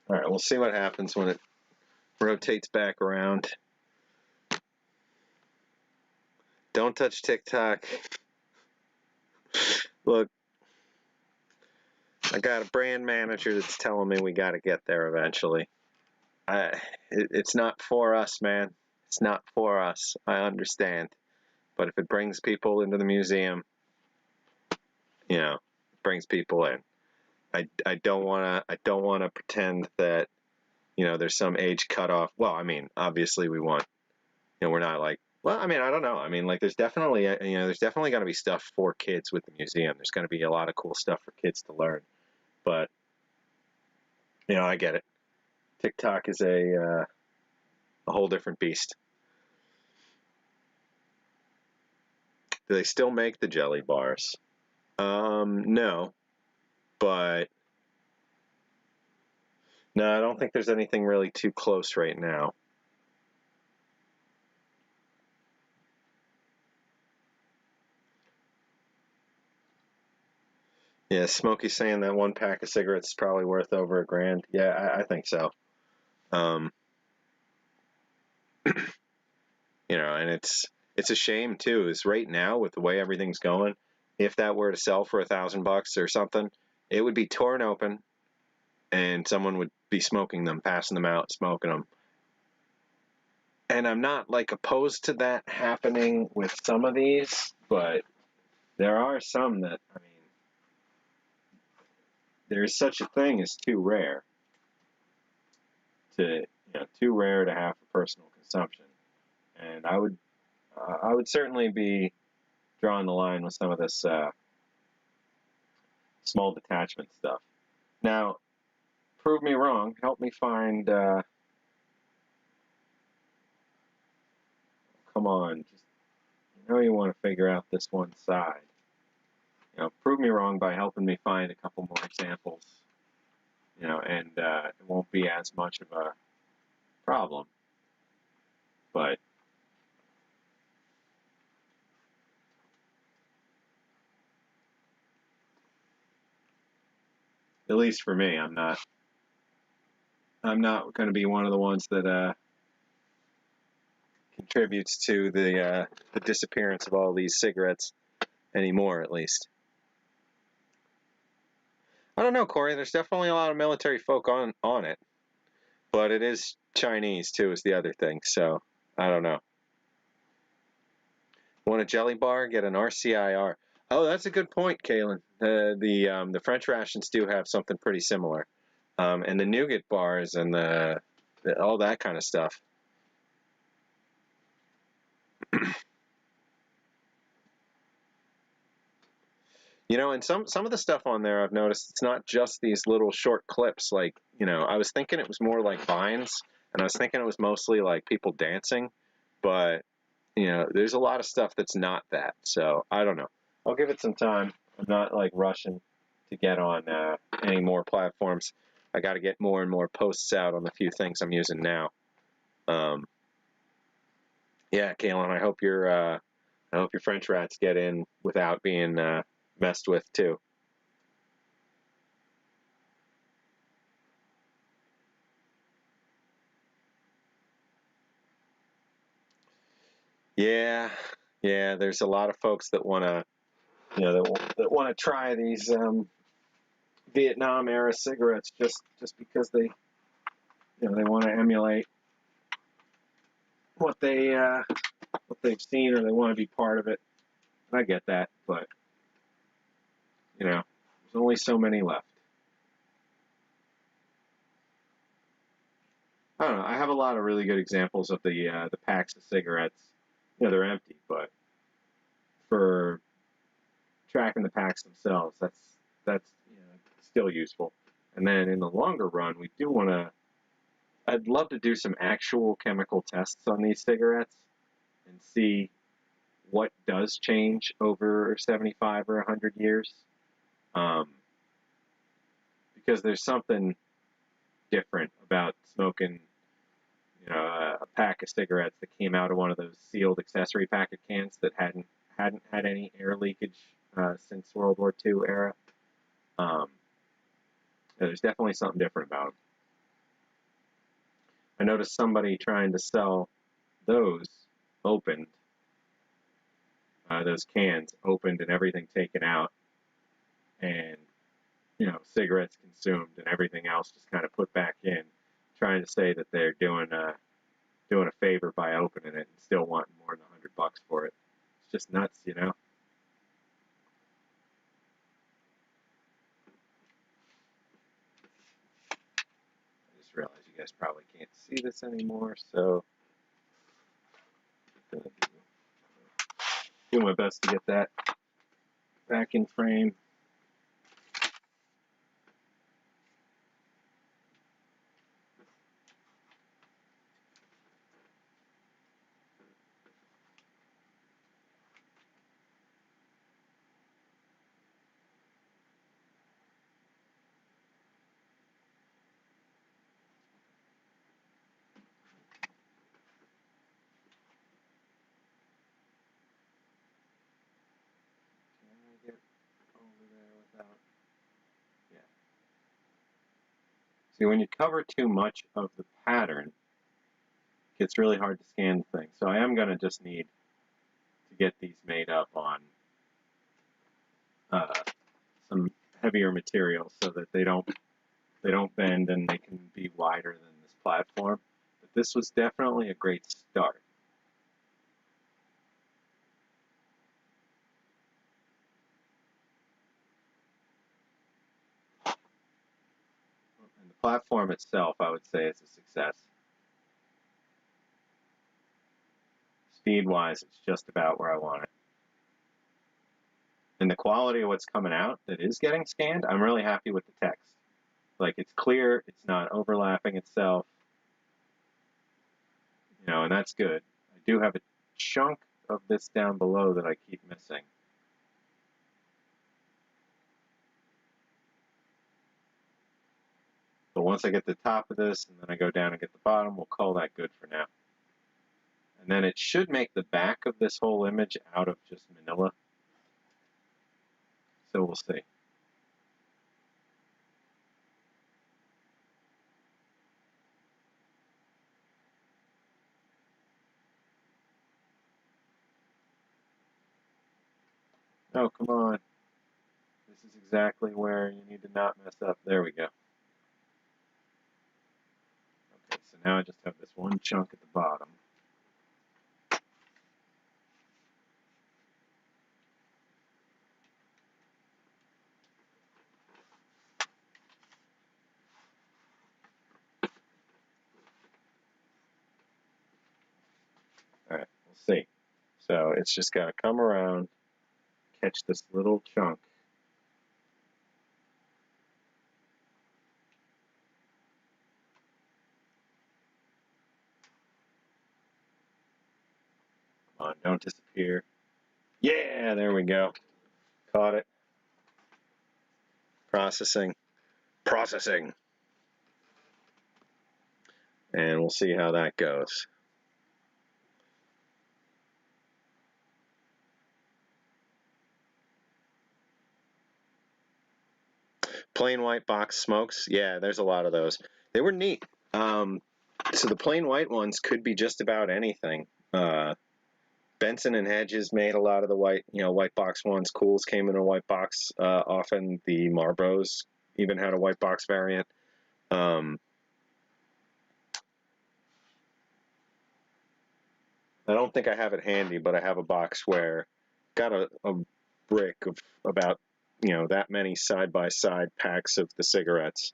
All right, we'll see what happens when it rotates back around. Don't touch TikTok. Look, I got a brand manager that's telling me we got to get there eventually. It's not for us, man. It's not for us. I understand. But if it brings people into the museum, you know, it brings people in. I don't wanna pretend that, you know, there's some age cutoff. Well, I mean, obviously we want, you know, we're not like, well, I mean, I don't know. I mean, like, there's definitely going to be stuff for kids with the museum. There's going to be a lot of cool stuff for kids to learn. But, you know, I get it. TikTok is a whole different beast. Do they still make the jelly bars? No, but no, I don't think there's anything really too close right now. Yeah, Smokey's saying that one pack of cigarettes is probably worth over $1,000. Yeah, I think so. You know, and it's a shame too. Is right now with the way everything's going, if that were to sell for $1,000 or something, it would be torn open, and someone would be smoking them, passing them out, smoking them. And I'm not like opposed to that happening with some of these, but there are some that, I mean, there's such a thing as too rare to, too rare to have for personal consumption. And I would certainly be drawing the line with some of this small detachment stuff. Now, prove me wrong. Help me find. Come on, just you want to figure out this one side. Prove me wrong by helping me find a couple more examples. And it won't be as much of a problem. But at least for me, I'm not going to be one of the ones that contributes to the disappearance of all these cigarettes anymore, at least. I don't know, Corey. There's definitely a lot of military folk on it, but it is Chinese too, is the other thing. So I don't know. Want a jelly bar? Get an RCIR. Oh, that's a good point, Kaylin. The French rations do have something pretty similar, and the nougat bars and all that kind of stuff. And some of the stuff on there I've noticed, it's not just these little short clips. Like, I was thinking it was more like vines, and I was thinking it was mostly like people dancing, but You know, there's a lot of stuff that's not that. So I don't know. I'll give it some time. I'm not like rushing to get on any more platforms. I got to get more and more posts out on the few things I'm using now. Yeah, Kalen, I hope your French rats get in without being messed with too. Yeah, yeah. There's a lot of folks that want to, you know, that want to try these Vietnam era cigarettes just because they, you know, they want to emulate what they've seen, or they want to be part of it. And I get that, but you know, there's only so many left. I don't know. I have a lot of really good examples of the packs of cigarettes. You know, they're empty, but for tracking the packs themselves, that's you know, still useful. And then in the longer run, we do want to. I'd love to do some actual chemical tests on these cigarettes and see what does change over 75 or 100 years. Because there's something different about smoking, you know, a pack of cigarettes that came out of one of those sealed accessory packet cans that hadn't had any air leakage since World War II era. There's definitely something different about them. I noticed somebody trying to sell those opened, those cans opened and everything taken out, and you know, cigarettes consumed and everything else just kind of put back in, trying to say that they're doing a favor by opening it and still wanting more than $100 for it. It's just nuts, you know. I just realized you guys probably can't see this anymore, so I'm gonna do my best to get that back in frame. Can I get over there without? Yeah. See, when you cover too much of the pattern, it gets really hard to scan the thing. So I am going to just need to get these made up on some heavier material so that they don't bend and they can be wider than this platform. But this was definitely a great start. And the platform itself, I would say, is a success. Speed-wise, it's just about where I want it. And the quality of what's coming out that is getting scanned, I'm really happy with the text. Like, it's clear, it's not overlapping itself, you know, and that's good. I do have a chunk of this down below that I keep missing. But once I get the top of this and then I go down and get the bottom, we'll call that good for now. And then it should make the back of this whole image out of just manila. So we'll see. Oh, come on. This is exactly where you need to not mess up. There we go. Okay, so now I just have this one chunk at the bottom. All right, we'll see. So it's just got to come around, catch this little chunk. on, don't disappear. Yeah, there we go. Caught it. Processing. Processing. And we'll see how that goes. Plain white box smokes. Yeah, there's a lot of those. They were neat. So the plain white ones could be just about anything. Benson and Hedges made a lot of the white, white box ones. Cools came in a white box. Often the Marlboros even had a white box variant. I don't think I have it handy, but I have a box where got a brick of about that many side-by-side packs of the cigarettes,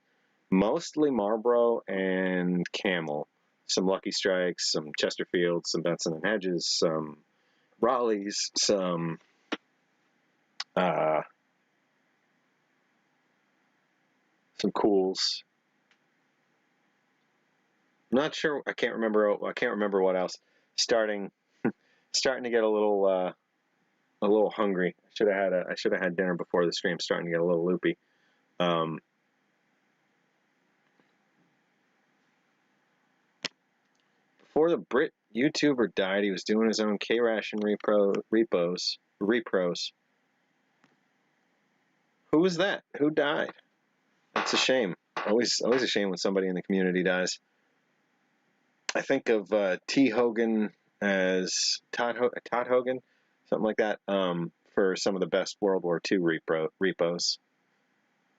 mostly Marlboro and Camel, some Lucky Strikes, some Chesterfields, some Benson and Hedges, some Raleighs, some Cools. I'm not sure. I can't remember what else. Starting to get a little hungry. I should have had dinner before the stream. Starting to get a little loopy. Before the Brit YouTuber died, he was doing his own K-Ration repros. Who was that? Who died? That's a shame. Always a shame when somebody in the community dies. I think of T. Hogan as Todd Hogan, something like that, for some of the best World War II repos.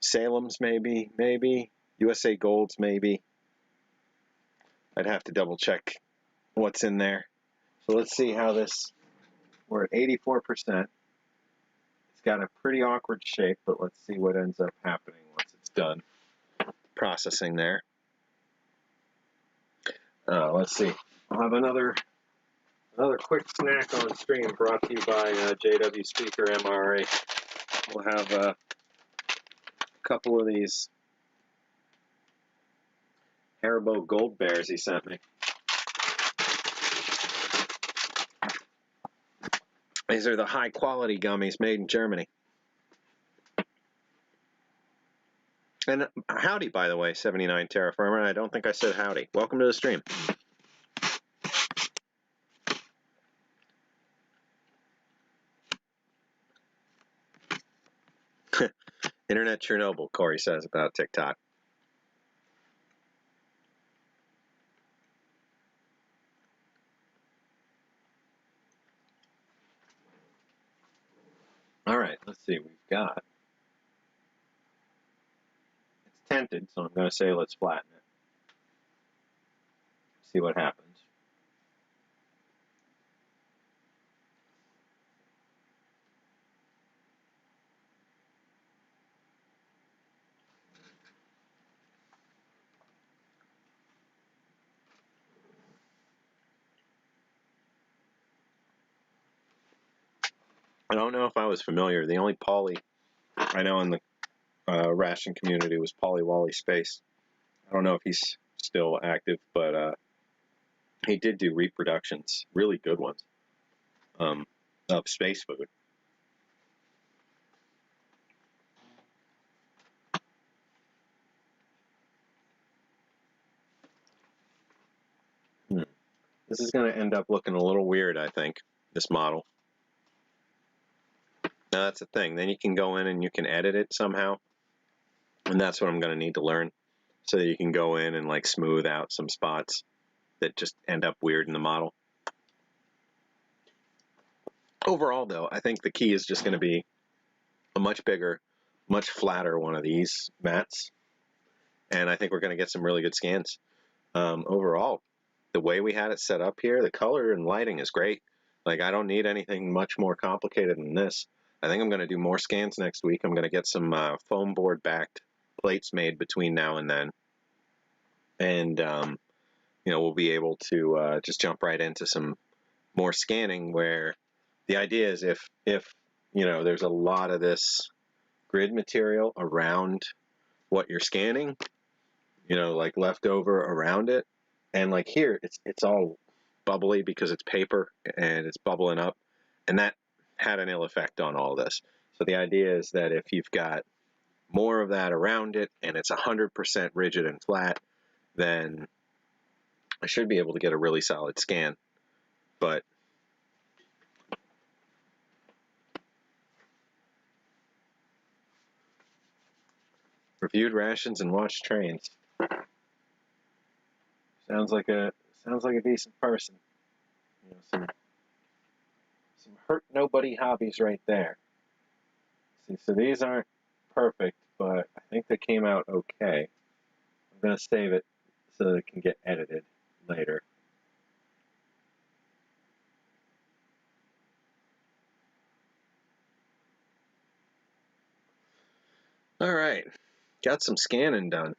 Salem's maybe. USA Gold's maybe. I'd have to double check what's in there. So let's see how this, we're at 84%. It's got a pretty awkward shape, but let's see what ends up happening once it's done processing there. Let's see. I'll have another quick snack on stream brought to you by JW Speaker MRA. We'll have a couple of these Haribo Gold Bears he sent me. These are the high quality gummies made in Germany. And howdy, by the way, 79 Terraformer. I don't think I said howdy. Welcome to the stream. Internet Chernobyl, Corey says about TikTok. All right, let's see. We've got. It's tented, so I'm going to say let's flatten it. See what happens. I don't know if I was familiar. The only Polly I know in the Ration community was Polly Wally Space. I don't know if he's still active, but he did do reproductions, really good ones, of space food. This is going to end up looking a little weird, I think, this model. Now, that's the thing. Then you can go in and you can edit it somehow. And that's what I'm going to need to learn. So that you can go in and like smooth out some spots that just end up weird in the model. Overall, though, I think the key is just going to be a much bigger, much flatter one of these mats. And I think we're going to get some really good scans. Overall, the way we had it set up here, the color and lighting is great. Like, I don't need anything much more complicated than this. I think I'm going to do more scans next week. I'm going to get some foam board backed plates made between now and then. And, we'll be able to just jump right into some more scanning, where the idea is if there's a lot of this grid material around what you're scanning, like left over around it, and like here, it's all bubbly because it's paper and it's bubbling up, and that had an ill effect on all this. So the idea is that if you've got more of that around it and it's 100% rigid and flat, then I should be able to get a really solid scan. But reviewed rations and watched trains. Sounds like a decent person. You know, some hurt nobody hobbies right there. See, so these aren't perfect, but I think they came out okay. I'm gonna save it so they can get edited later. All right, got some scanning done.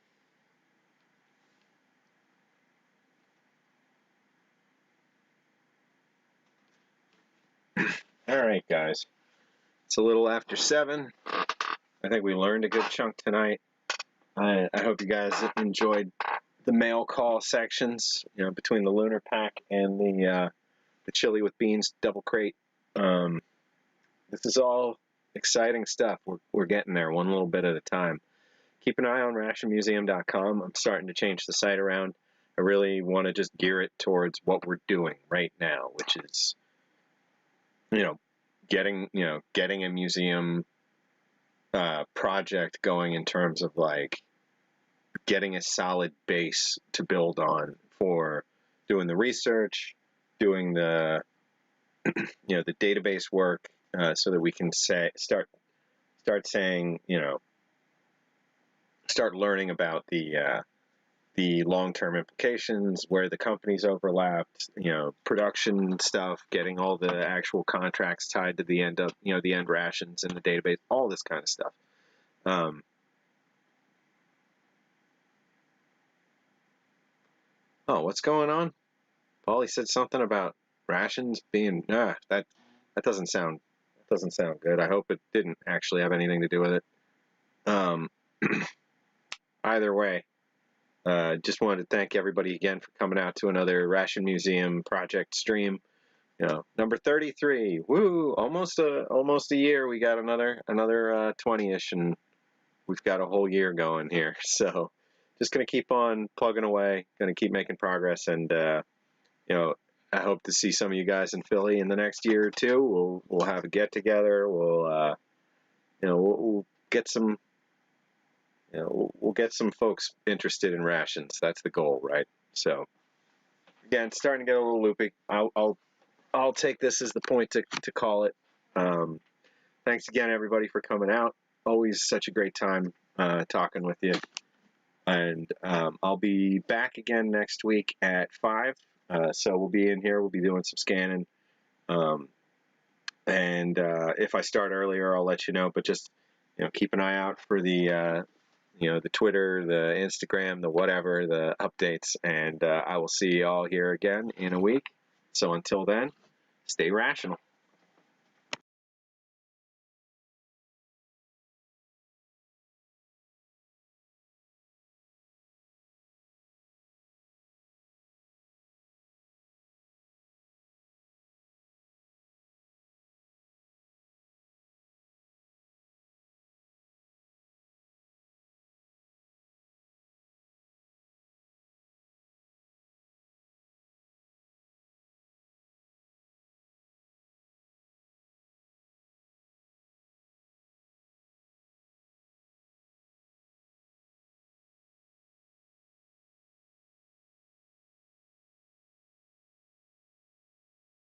All right, guys. It's a little after 7. I think we learned a good chunk tonight. I hope you guys enjoyed the mail call sections, you know, between the lunar pack and the chili with beans double crate. This is all exciting stuff. We're getting there one little bit at a time. Keep an eye on rationmuseum.com. I'm starting to change the site around. I really want to just gear it towards what we're doing right now, which is, you know, getting a museum project going in terms of like getting a solid base to build on for doing the research, doing the the database work, so that we can start saying, start learning about the long-term implications, where the companies overlapped, production stuff, getting all the actual contracts tied to the end of, the end rations in the database, all this kind of stuff. Oh, what's going on? Paulie said something about rations being that doesn't sound good. I hope it didn't actually have anything to do with it. Either way, just wanted to thank everybody again for coming out to another Ration Museum project stream. Number 33. Woo! Almost a year. We got another 20-ish, and we've got a whole year going here. So just gonna keep on plugging away. Gonna keep making progress, and I hope to see some of you guys in Philly in the next year or two. We'll have a get together. We'll get some. We'll get some folks interested in rations. That's the goal, right? So, again, it's starting to get a little loopy. I'll take this as the point to call it. Thanks again, everybody, for coming out. Always such a great time talking with you. And I'll be back again next week at 5. So we'll be in here. We'll be doing some scanning. And if I start earlier, I'll let you know. But just keep an eye out for the the Twitter, the Instagram, the whatever, the updates, and I will see you all here again in a week. So until then, stay rational.